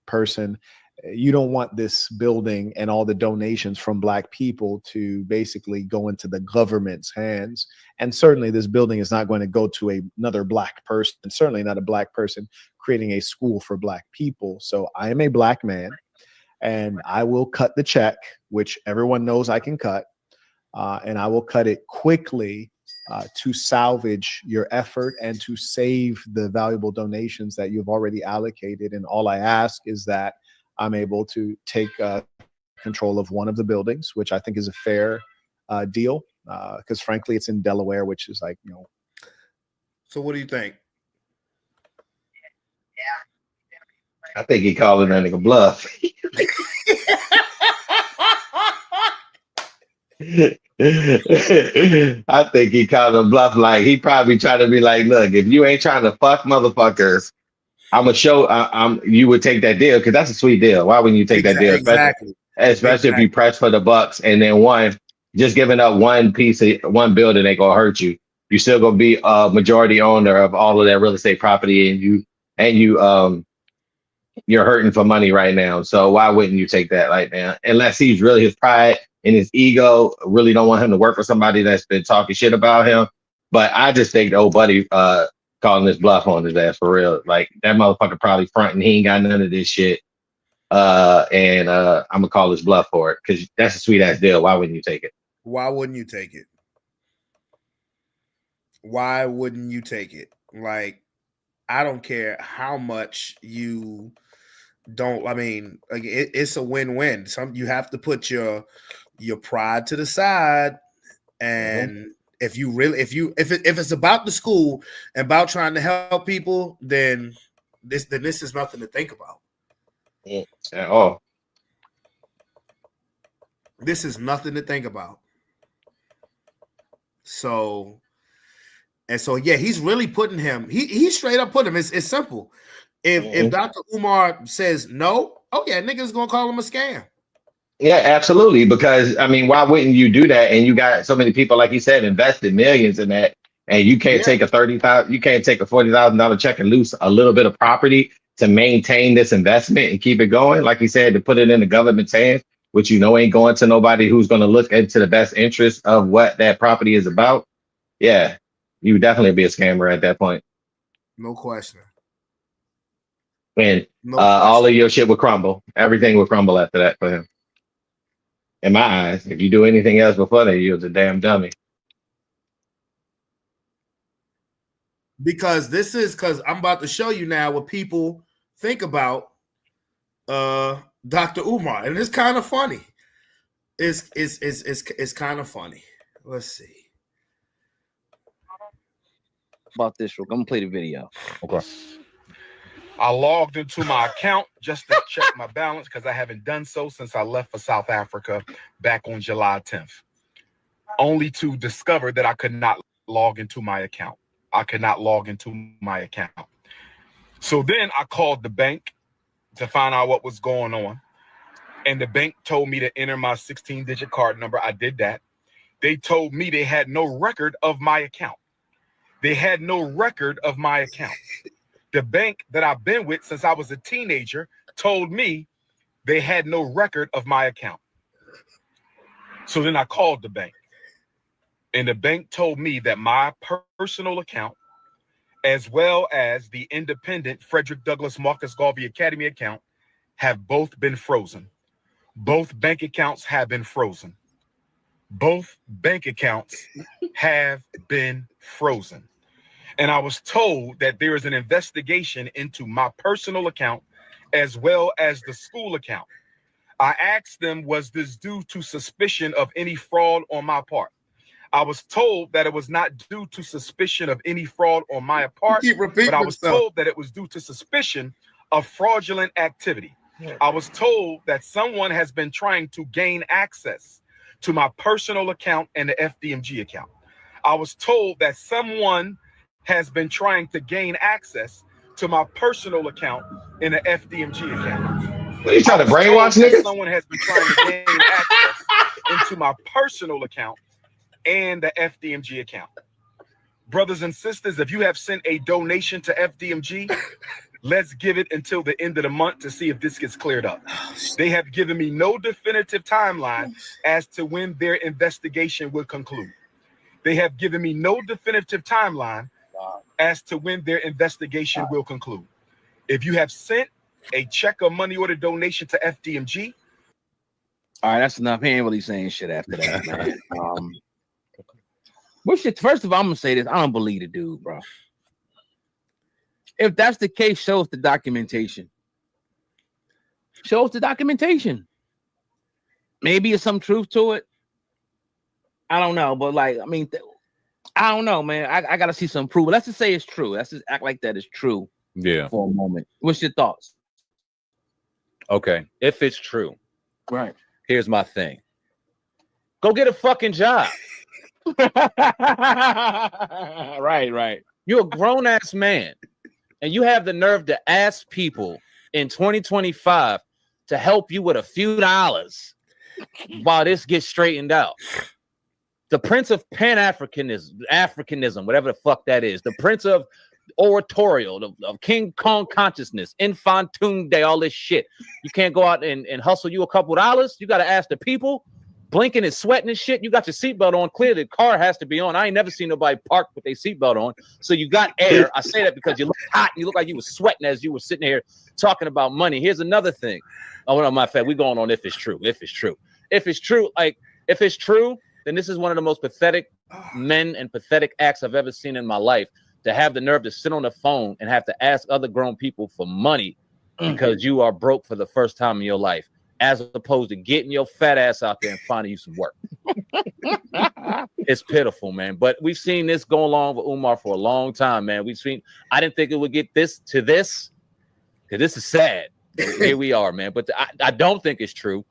person. You don't want this building and all the donations from Black people to basically go into the government's hands. And certainly this building is not going to go to another Black person, and certainly not a Black person creating a school for Black people. So I am a Black man, and I will cut the check, which everyone knows I can cut, and I will cut it quickly to salvage your effort and to save the valuable donations that you've already allocated. And all I ask is that I'm able to take control of one of the buildings, which I think is a fair deal, because frankly, it's in Delaware, which is like, So what do you think? I think he calling that nigga bluff. I think he called him bluff. Like, he probably tried to be like, look, if you ain't trying to fuck motherfuckers, I'm gonna show you would take that deal, because that's a sweet deal. Why wouldn't you take that deal? Especially if you press for the bucks, and then just giving up one piece of one building ain't gonna hurt you. You still gonna be a majority owner of all of that real estate property, and you're hurting for money right now. So why wouldn't you take that right now? Unless he's really, his pride and his ego really don't want him to work for somebody that's been talking shit about him. But I just think the old buddy calling this bluff on his ass for real. Like, that motherfucker probably fronting. He ain't got none of this shit. And I'm gonna call his bluff for it, because that's a sweet ass deal. Why wouldn't you take it? Why wouldn't you take it? Why wouldn't you take it? Like, I don't care how much you don't. I mean, like, it's a win-win. You have to put your pride to the side, and if it's about the school and about trying to help people, then this is nothing to think about. At all. This is nothing to think about. So yeah, he's really putting him. He straight up put him. It's simple. If Dr. Umar says no, oh yeah, niggas gonna call him a scam. Yeah, absolutely. Because I mean, why wouldn't you do that? And you got so many people, like you said, invested millions in that, and you can't take a $40,000 check and lose a little bit of property to maintain this investment and keep it going. Like you said, to put it in the government's hands, which ain't going to nobody who's going to look into the best interest of what that property is about. Yeah, you would definitely be a scammer at that point. No question. And all of your shit would crumble. Everything would crumble after that for him. In my eyes, if you do anything else before that, you're a damn dummy. Because I'm about to show you now what people think about Dr. Umar, and it's kind of funny. It's kind of funny. Let's see. About this, I'm gonna play the video. Okay. I logged into my account just to check my balance, because I haven't done so since I left for South Africa back on July 10th, only to discover that I could not log into my account. So then I called the bank to find out what was going on. And the bank told me to enter my 16-digit card number. I did that. They told me they had no record of my account. They had no record of my account. The bank that I've been with since I was a teenager told me they had no record of my account. So then I called the bank, and the bank told me that my personal account, as well as the independent Frederick Douglass Marcus Garvey Academy account, have both been frozen. Both bank accounts have been frozen. Both bank accounts have been frozen. And I was told that there is an investigation into my personal account as well as the school account. I asked them, was this due to suspicion of any fraud on my part? I was told that it was not due to suspicion of any fraud on my part, but I was told that it was due to suspicion of fraudulent activity. I was told that someone has been trying to gain access to my personal account and the FDMG account. I was told that someone has been trying to gain access to my personal account and the FDMG account. What, you trying to brainwash niggas? Someone has been trying to gain access into my personal account and the FDMG account. Brothers and sisters, if you have sent a donation to FDMG, let's give it until the end of the month to see if this gets cleared up. They have given me no definitive timeline as to when their investigation will conclude. They have given me no definitive timeline as to when their investigation will conclude. If you have sent a check or money order donation to FDMG. All right, that's enough. He ain't really saying shit after that, man. First of all, I'm gonna say this. I don't believe the dude, bro. If that's the case, show us the documentation. Show us the documentation. Maybe there's some truth to it. I don't know, but like, I mean, I don't know, man. I gotta see some proof. Let's just say it's true. Let's just act like that is true. Yeah. For a moment. What's your thoughts? Okay. If it's true, right. Here's my thing. Go get a fucking job. Right. You're a grown-ass man, and you have the nerve to ask people in 2025 to help you with a few dollars while this gets straightened out. The Prince of Africanism, whatever the fuck that is, the Prince of Oratorial, of King Kong consciousness, Infantum Day, all this shit. You can't go out and hustle you a couple dollars. You got to ask the people. Blinking and sweating and shit. You got your seatbelt on. Clearly, the car has to be on. I ain't never seen nobody park with their seatbelt on. So you got air. I say that because you look hot. And you look like you were sweating as you were sitting here talking about money. Here's another thing. Oh, no, my fact. We're going on if it's true. If it's true. If it's true, then this is one of the most pathetic men and pathetic acts I've ever seen in my life. To have the nerve to sit on the phone and have to ask other grown people for money because you are broke for the first time in your life, as opposed to getting your fat ass out there and finding you some work. It's pitiful, man. But we've seen this go along with Umar for a long time, man. I didn't think it would get this, because this is sad. Here we are, man. But I don't think it's true.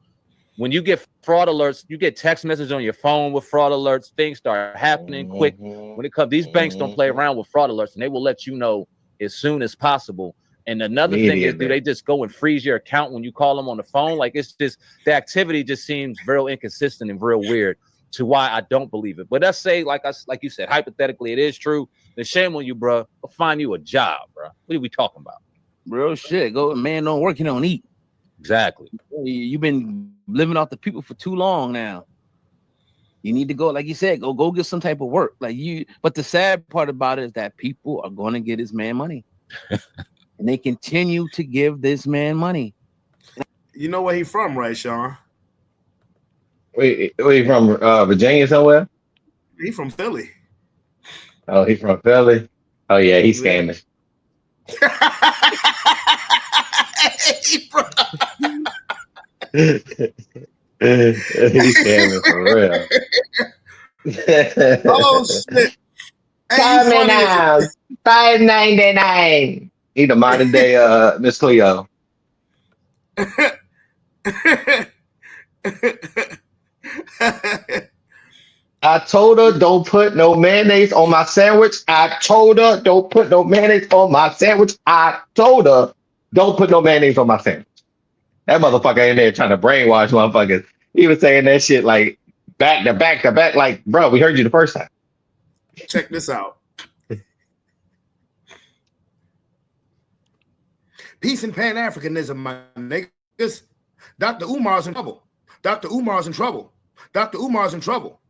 When you get fraud alerts, you get text messages on your phone with fraud alerts, things start happening quick. When it comes, these banks don't play around with fraud alerts, and they will let you know as soon as possible. And another thing is, do they just go and freeze your account when you call them on the phone? Like, it's just, the activity just seems real inconsistent and real weird to why I don't believe it. But let's say, like you said, hypothetically, it is true. Then shame on you, bro. Go find you a job, bro. What are we talking about? Real shit. Go, man, don't work, you don't eat. Exactly. You've been living off the people for too long now. You need to go, like you said, go get some type of work. But the sad part about it is that people are going to get this man money. And they continue to give this man money. You know where he from, right, Sean? Wait, he from Virginia somewhere? He from Philly. Oh, he from Philly? Oh, yeah, he's scamming. He's scamming for real. Oh, shit. Coming now, $5.99. He the modern day Miss Cleo. I told her don't put no mayonnaise on my sandwich. I told her don't put no mayonnaise on my sandwich. I told her don't put no mayonnaise on my sandwich. That motherfucker in there trying to brainwash motherfuckers. He was saying that shit like back to back to back. Like, bro, we heard you the first time. Check this out. Peace and Pan-Africanism, my niggas. Dr. Umar's in trouble. Dr. Umar's in trouble. Dr. Umar's in trouble.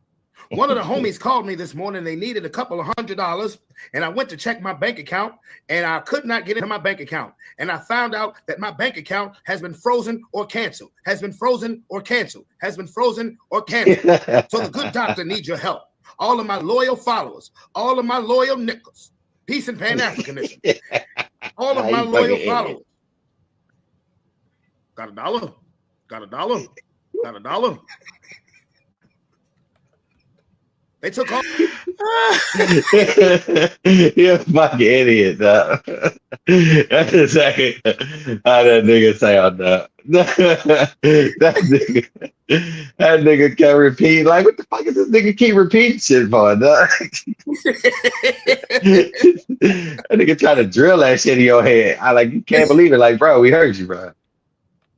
One of the homies called me this morning. They needed a couple of $100, and I went to check my bank account, and I could not get into my bank account. And I found out that my bank account has been frozen or canceled, has been frozen or canceled, has been frozen or canceled. So the good doctor needs your help. All of my loyal followers, all of my loyal nickels, peace and Pan-Africanism. All of my loyal followers. Got a dollar? Got a dollar? Got a dollar? They took off. You're a fucking idiot, dog. That's exactly how that nigga sound, dog. that nigga can repeat. Like, what the fuck is this nigga keep repeating shit for, dog? That nigga trying to drill that shit in your head. I like, you can't believe it. Like, bro, we heard you, bro.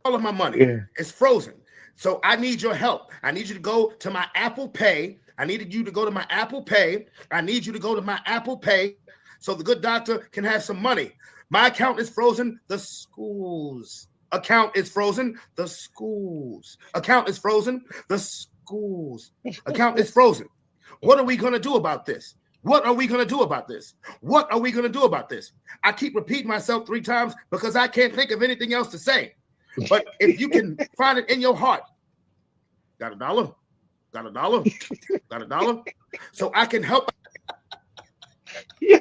All of my money is frozen. So I need your help. I need you to go to my Apple Pay. I needed you to go to my Apple Pay. I need you to go to my Apple Pay so the good doctor can have some money. My account is frozen. The school's account is frozen. The school's account is frozen. The school's account is frozen. What are we going to do about this? What are we going to do about this? What are we going to do about this? I keep repeating myself 3 times because I can't think of anything else to say. But if you can find it in your heart, got a dollar? Got a dollar? Got a dollar? So I can help. You're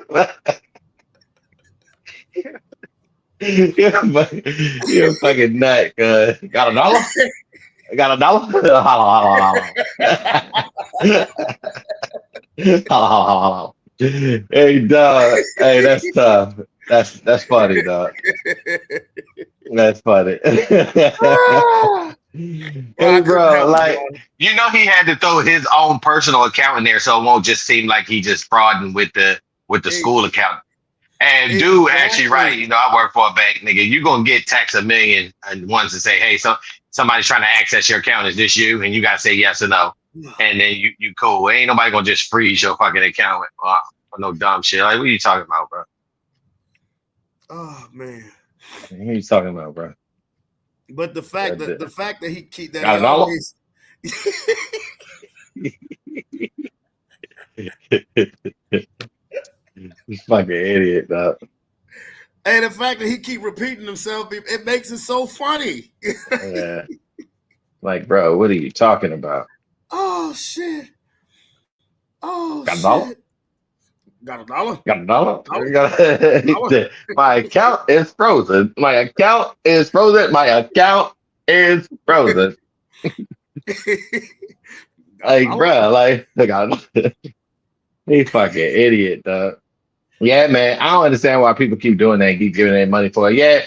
a fucking nut. Got a dollar? Got a dollar? Hey, dog. Hey, that's tough. That's funny, dog. That's funny. Hey, bro, like, you know, he had to throw his own personal account in there so it won't just seem like he just frauding with the school account. And dude, actually, right, you know, I work for a bank, nigga. You're gonna get taxed $1 million and once to say, hey, so somebody's trying to access your account. Is this you? And you gotta say yes or no. And then you cool. Ain't nobody gonna just freeze your fucking account with no dumb shit. Like, what are you talking about, bro? Oh man. What are you talking about, bro? But the fact that he keep that got he always you fucking idiot, dog. And the fact that he keep repeating himself, it makes it so funny. Yeah. Like, bro, what are you talking about? Oh shit. Oh got a dollar? Got a dollar? Got a dollar? My account is frozen. My account is frozen. My account is frozen. Like, bro, like, he fucking idiot, dog. Yeah, man. I don't understand why people keep doing that and keep giving their money for it. Yeah,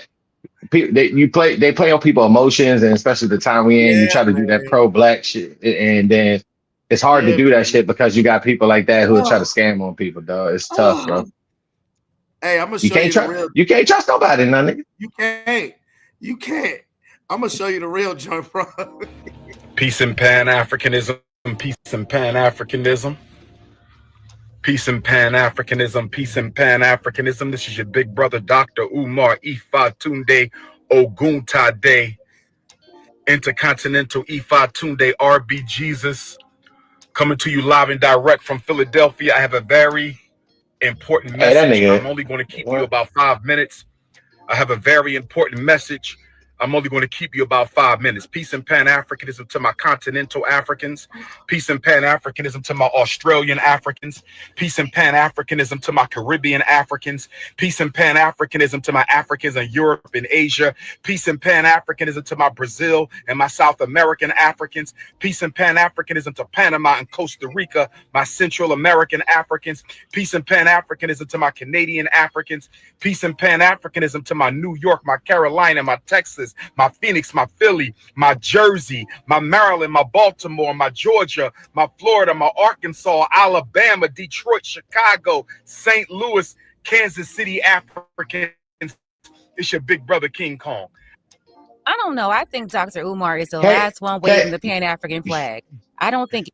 they play on people's emotions, and especially the time we in, you try to do that pro-black shit, and then it's hard to do that shit because you got people like that who will try to scam on people, dog. It's tough, bro. Hey, I'm gonna show you the real. You can't trust nobody, none nigga. You can't. I'm gonna show you the real junk, bro. Peace and Pan-Africanism. Peace and Pan-Africanism. Peace and Pan-Africanism. Peace and Pan-Africanism. This is your big brother, Dr. Umar Ifa Tunde Oguntade. Intercontinental Ifa Tunde RB Jesus. Coming to you live and direct from Philadelphia. I have a very important message. I'm only going to keep you about 5 minutes. I have a very important message. I'm only going to keep you about 5 minutes. Peace and Pan-Africanism to my continental Africans. Peace and Pan-Africanism to my Australian Africans. Peace and Pan-Africanism to my Caribbean Africans. Peace and Pan-Africanism to my Africans in Europe and Asia. Peace and Pan-Africanism to my Brazil and my South American Africans. Peace and Pan-Africanism to Panama and Costa Rica, my Central American Africans. Peace and Pan-Africanism to my Canadian Africans. Peace and Pan-Africanism to my New York, my Carolina, my Texas, my Phoenix, my Philly, my Jersey, my Maryland, my Baltimore, my Georgia, my Florida, my Arkansas, Alabama, Detroit, Chicago, St. Louis, Kansas City Africans. It's your big brother King Kong. I don't know. I think Dr. Umar is the last one waving the Pan-African flag. I don't think.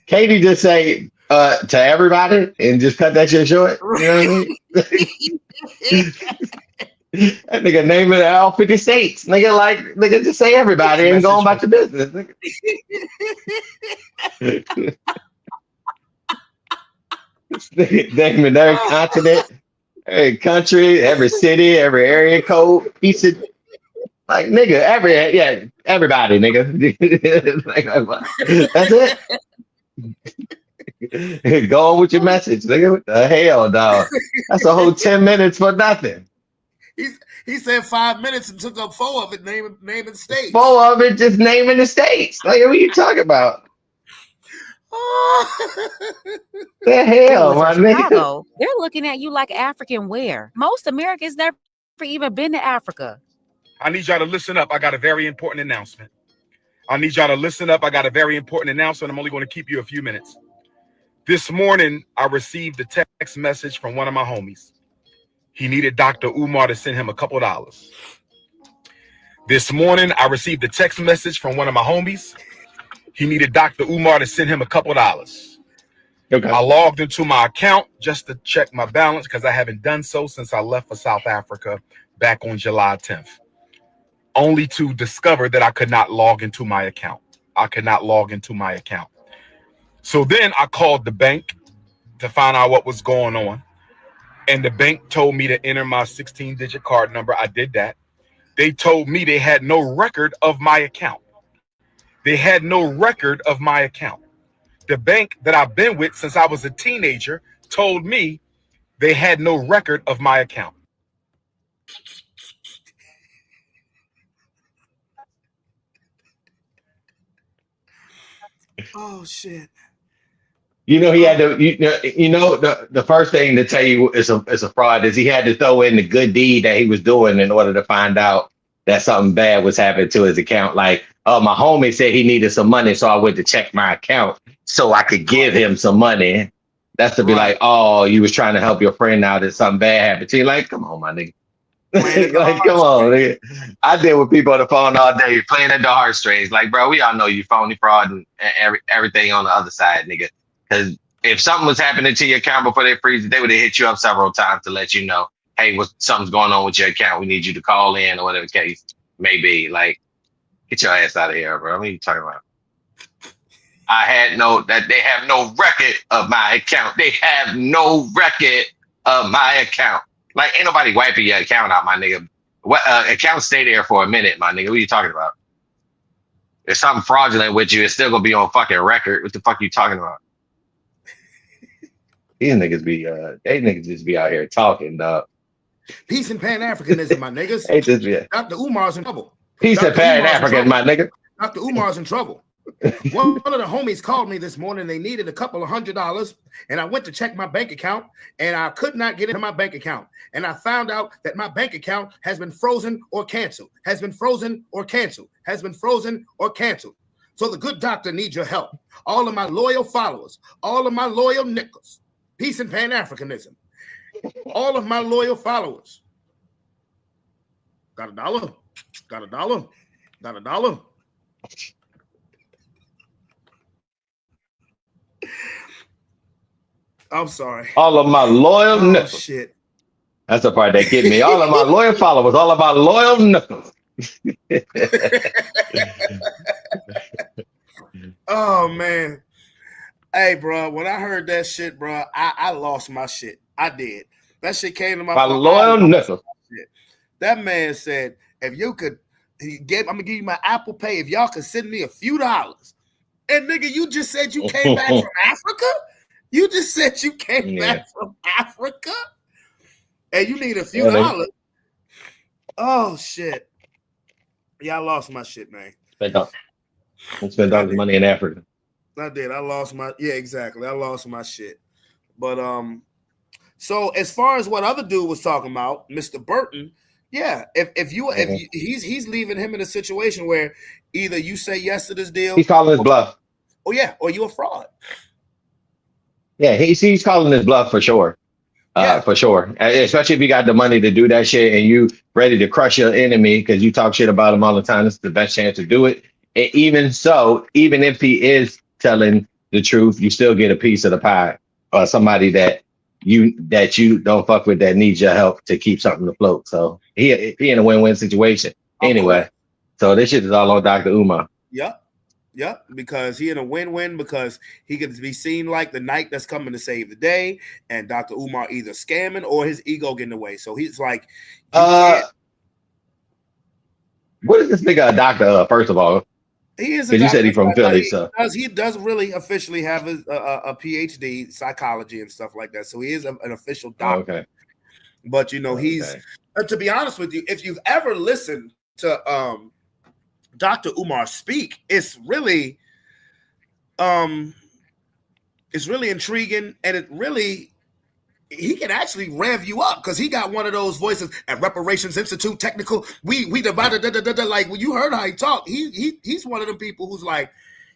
Katie just say to everybody and just cut that shit short. You know what I mean? That nigga naming all 50 states. Nigga, like, nigga, just say everybody and go on about your business. Nigga. Naming every continent, every country, every city, every area code, piece of, like, nigga, everybody, nigga. Like, that's it. Go on with your message, nigga. What the hell, dog? That's a whole 10 minutes for nothing. He said 5 minutes and took up 4 of it naming states. 4 of it just naming the states. Like, what are you talking about? The hell, my nigga. Chicago, they're looking at you like African where? Most Americans never even been to Africa. I need y'all to listen up. I got a very important announcement. I'm only going to keep you a few minutes. This morning, I received a text message from one of my homies. He needed Dr. Umar to send him a couple dollars. This morning, I received a text message from one of my homies. He needed Dr. Umar to send him a couple dollars. Okay. I logged into my account just to check my balance because I haven't done so since I left for South Africa back on July 10th. Only to discover that I could not log into my account. So then I called the bank to find out what was going on. And the bank told me to enter my 16-digit card number. I did that. They told me they had no record of my account. The bank that I've been with since I was a teenager told me they had no record of my account. Oh shit! You know he had to. The first thing to tell you is a fraud is he had to throw in the good deed that he was doing in order to find out that something bad was happening to his account. Like, oh, my homie said he needed some money, so I went to check my account so I could give him some money. That's to be like, oh, you was trying to help your friend out and something bad happened to you. Like, come on, my nigga. Like, come on, nigga. I deal with people on the phone all day playing at the heartstrings. Like, bro, we all know you phony fraud and everything on the other side, nigga. Because if something was happening to your account before they freeze it, they would have hit you up several times to let you know, hey, something's going on with your account. We need you to call in or whatever the case may be. Like, get your ass out of here, bro. What are you talking about? They have no record of my account. Like, ain't nobody wiping your account out, my nigga. What accounts stay there for a minute, my nigga. What are you talking about? If something fraudulent with you, it's still gonna be on fucking record. What the fuck are you talking about? These niggas just be out here talking, dog. Peace and Pan-Africanism, my niggas. Dr. Umar's in trouble. Peace and Pan-African, my nigga. Dr. Umar's in trouble. One of the homies called me this morning. They needed a couple of $100, and I went to check my bank account, and I could not get into my bank account. And I found out that my bank account has been frozen or canceled. So the good doctor needs your help. All of my loyal followers, all of my loyal nickels. Peace and Pan-Africanism. All of my loyal followers. Got a dollar? I'm sorry. All of my loyal nickels. Shit. That's the part that get me. All of my loyal followers, all of my loyal nickels. Oh man. Hey, bro, when I heard that shit, bro, I lost my shit. I did. That shit came to my phone. Loyal nickels. That man said, if you could, I'm gonna give you my Apple Pay if y'all could send me a few dollars. And nigga, you just said you came back from Africa? You just said you came back from Africa? And you need a few dollars. Oh shit. Yeah, I lost my shit, man. Spent all the money in Africa. I did. I lost my exactly. I lost my shit. But so as far as what other dude was talking about, Mr. Burton, yeah, if he's leaving him in a situation where either you say yes to this deal, he's calling his bluff. Oh yeah, or you a fraud. Yeah, he's calling his bluff for sure. For sure. Especially if you got the money to do that shit and you ready to crush your enemy because you talk shit about him all the time. This is the best chance to do it. And even so, even if he is telling the truth, you still get a piece of the pie. Or somebody that you don't fuck with that needs your help to keep something afloat. So he in a win-win situation anyway. So this shit is all on Dr. Umar. Yep, because he in a win-win because he gets to be seen like the knight that's coming to save the day, and Dr. Umar either scamming or his ego getting away. So he's like, what is this nigga a doctor of, first of all? He is. Because you said he's from Philly, so he does really officially have a PhD psychology and stuff like that. So he is an official doctor. Okay. But you know, he's to be honest with you, if you've ever listened to Dr. Umar speak, it's really intriguing, and it really he can actually rev you up because he got one of those voices at Reparations Institute Technical. We divided like when you heard how he talked, he's one of them people who's like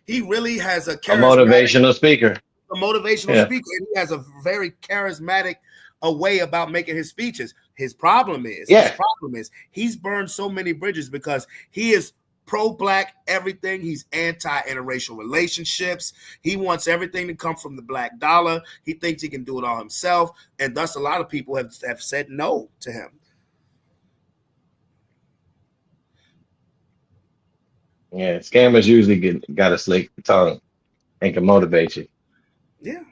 he really has a motivational speaker. A motivational speaker, and he has a very charismatic way about making his speeches. His problem is he's burned so many bridges because he is pro-black everything. He's anti-interracial relationships. He wants everything to come from the black dollar. He thinks he can do it all himself, and thus a lot of people have said no to him. Yeah, scammers usually got a slick tongue and can motivate you. Yeah.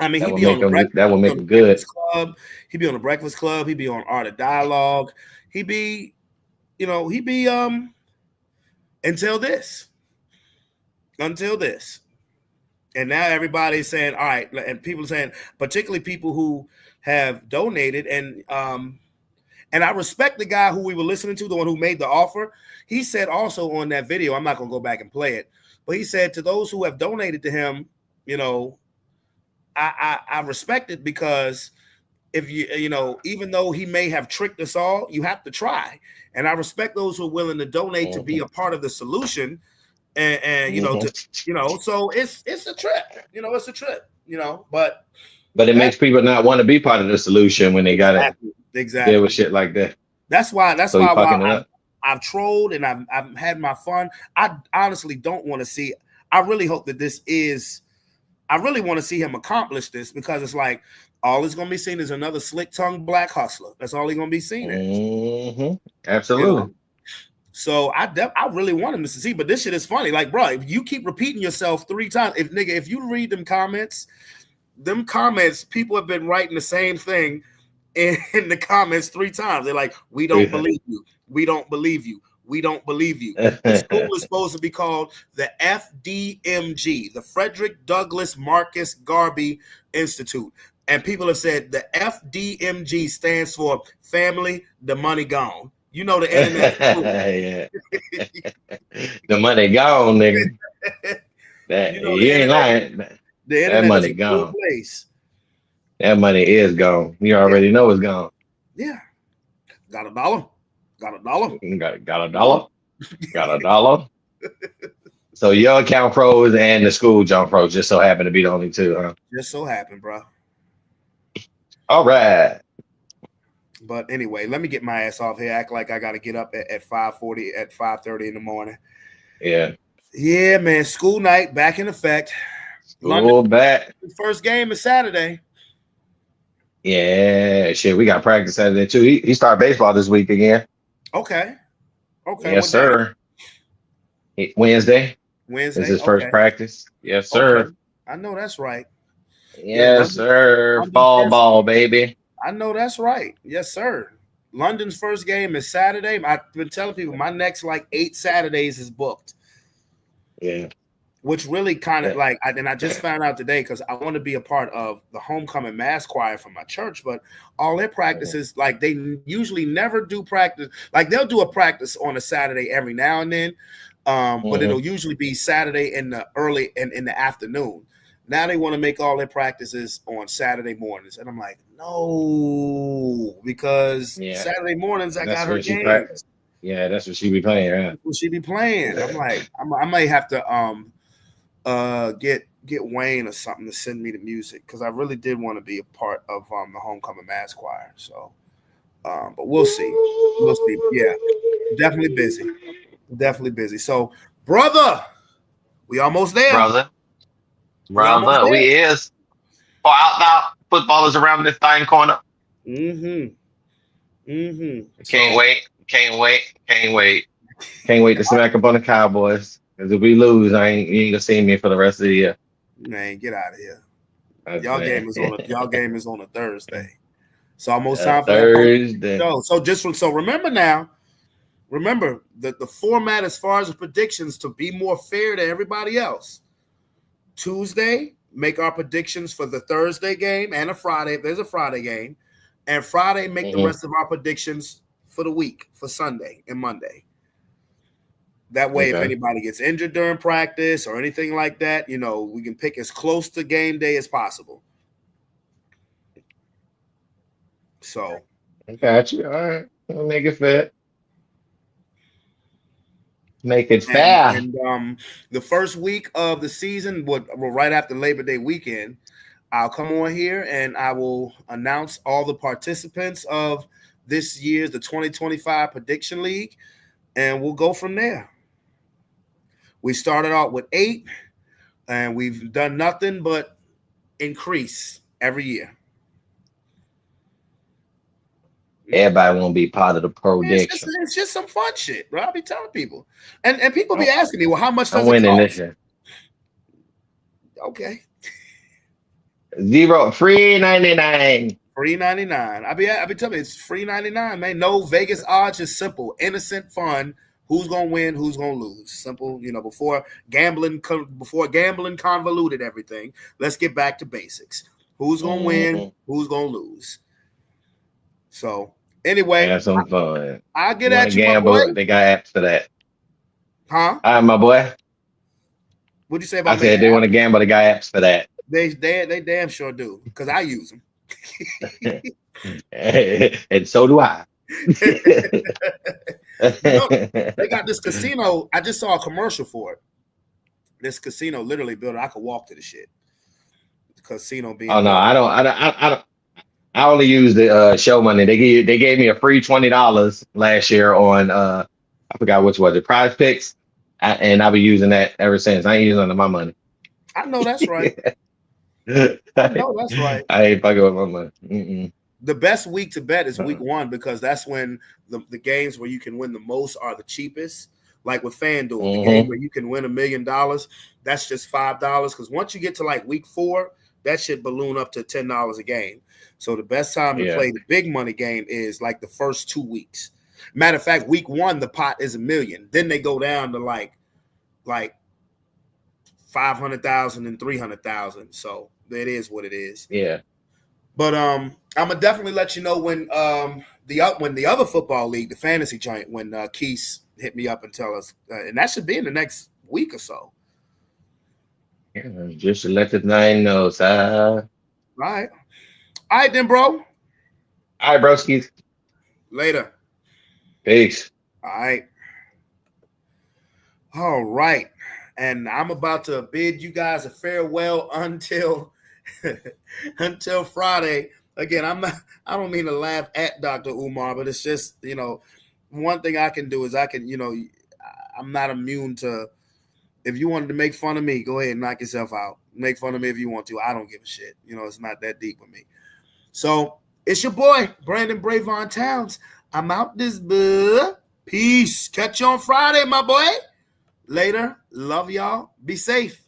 I mean, that will make him good. Club. He'd be on the Breakfast Club. He'd be on Art of Dialogue. He'd be until this. And now everybody's saying, all right, and people are saying, particularly people who have donated, and I respect the guy who we were listening to, the one who made the offer. He said also on that video, I'm not gonna go back and play it, but he said to those who have donated to him, you know, I respect it because if even though he may have tricked us all, you have to try. And I respect those who are willing to donate to be a part of the solution. And so it's a trip. It's a trip. But it makes people not want to be part of the solution when they got to deal with shit like that. That's why I've trolled and I've had my fun. I honestly don't want to see. I really hope that this is. I really want to see him accomplish this because it's like all he's going to be seen is another slick-tongued black hustler. That's all he's going to be seen as. Absolutely. So I really want him to see, but this shit is funny. Like, bro, if you keep repeating yourself 3 times, if you read them comments, people have been writing the same thing in the comments 3 times. They're like, we don't believe you. We don't believe you. We don't believe you. The school is supposed to be called the FDMG, the Frederick Douglass Marcus Garvey Institute. And people have said the FDMG stands for Family, the Money Gone. You know the internet. The money gone, nigga. You ain't lying. That money gone. That money is gone. You already know it's gone. Yeah. Got a dollar. Got a dollar. Got a dollar. Got a dollar. So your account froze and the school jump froze. Just so happen to be the only 2, huh? Just so happened, bro. All right. But anyway, let me get my ass off here. Act like I got to get up at 5:40, at 5:30 in the morning. Yeah. Yeah, man. School night back in effect. School back. First game is Saturday. Yeah, shit. We got practice Saturday too. He started baseball this week again. Okay. Yes, sir. Wednesday. Is his first practice. Yes, sir. Okay. I know that's right. Yes, sir. Fall ball, baby. I know that's right. Yes, sir. London's first game is Saturday. I've been telling people my next 8 Saturdays is booked. Yeah. Which really kind of and I just found out today because I want to be a part of the homecoming mass choir from my church, but all their practices, they usually never do practice. Like they'll do a practice on a Saturday every now and then, but it'll usually be Saturday in the early and in the afternoon. Now they want to make all their practices on Saturday mornings, and I'm like, no, because Saturday mornings I got her games. Yeah, that's what she be playing. Right? That's what she be playing. I'm like, I might have to get Wayne or something to send me the music because I really did want to be a part of the homecoming mass choir. So, but we'll see. We'll see. Yeah, definitely busy. So, brother, we almost there. Brother, we is. Oh, out now. footballers around this thing corner. Mm-hmm. Can't wait. Can't wait to smack up on the Cowboys. Because if we lose, you ain't gonna see me for the rest of the year. Man, get out of here. That's Y'all it. game is on a Thursday. So almost time for Thursday. that. So remember now. Remember that the format as far as the predictions to be more fair to everybody else. Tuesday, make our predictions for the Thursday game and a Friday if there's a Friday game. And Friday, make the rest of our predictions for the week, for Sunday and Monday. That way, if anybody gets injured during practice or anything like that, we can pick as close to game day as possible. So. I got you. All right. We'll make it fair. Make it fair. And the first week of the season, right after Labor Day weekend, I'll come on here and I will announce all the participants of this year's, the 2025 Prediction League, and we'll go from there. We started out with 8, and we've done nothing but increase every year. Everybody won't be part of the prediction. It's just some fun shit, bro. I be telling people, and people be asking me, well, how much does I'm it winning cost? this year. Okay. Free 99. Free 99. I be telling you, it's free 99, man. No Vegas odds, just simple, innocent fun. Who's gonna win? Who's gonna lose? Simple, before gambling convoluted everything. Let's get back to basics. Who's gonna win? Who's gonna lose? So anyway, have some fun. I'll get at you, my boy. They got apps for that. Huh? All right, my boy. What'd you say about? I said they want to gamble. They got apps for that. They damn sure do, because I use them. And so do I. They got this casino. I just saw a commercial for it. This casino literally built it. I could walk to the shit. The casino being. Oh no, I don't. I only use the show money. They gave me a free $20 last year on I forgot which was it, Prize Picks, and I've been using that ever since. I ain't using none of my money. I know that's right. I know that's right. I ain't fucking with my money. Mm-mm. The best week to bet is week 1 because that's when the games where you can win the most are the cheapest. Like with FanDuel, the game where you can win $1 million, that's just $5. Because once you get to like week 4, that shit balloon up to $10 a game. So the best time to play the big money game is like the first 2 weeks. Matter of fact, week 1, the pot is $1 million. Then they go down to like 500,000 and 300,000. So it is what it is. Yeah. But I'm gonna definitely let you know when the other football league, the fantasy giant, when Keith hit me up and tell us, and that should be in the next week or so. Yeah, just to let the thing know, sir. All right then, bro. All right, broskies. Later. Peace. All right. And I'm about to bid you guys a farewell until Friday. Again, I don't mean to laugh at Dr. Umar, but it's just, one thing I can do is I'm not immune to, if you wanted to make fun of me, go ahead and knock yourself out. Make fun of me if you want to. I don't give a shit. It's not that deep with me. So it's your boy, Brandon Bravon Towns. I'm out this buh. Peace. Catch you on Friday, my boy. Later. Love y'all. Be safe.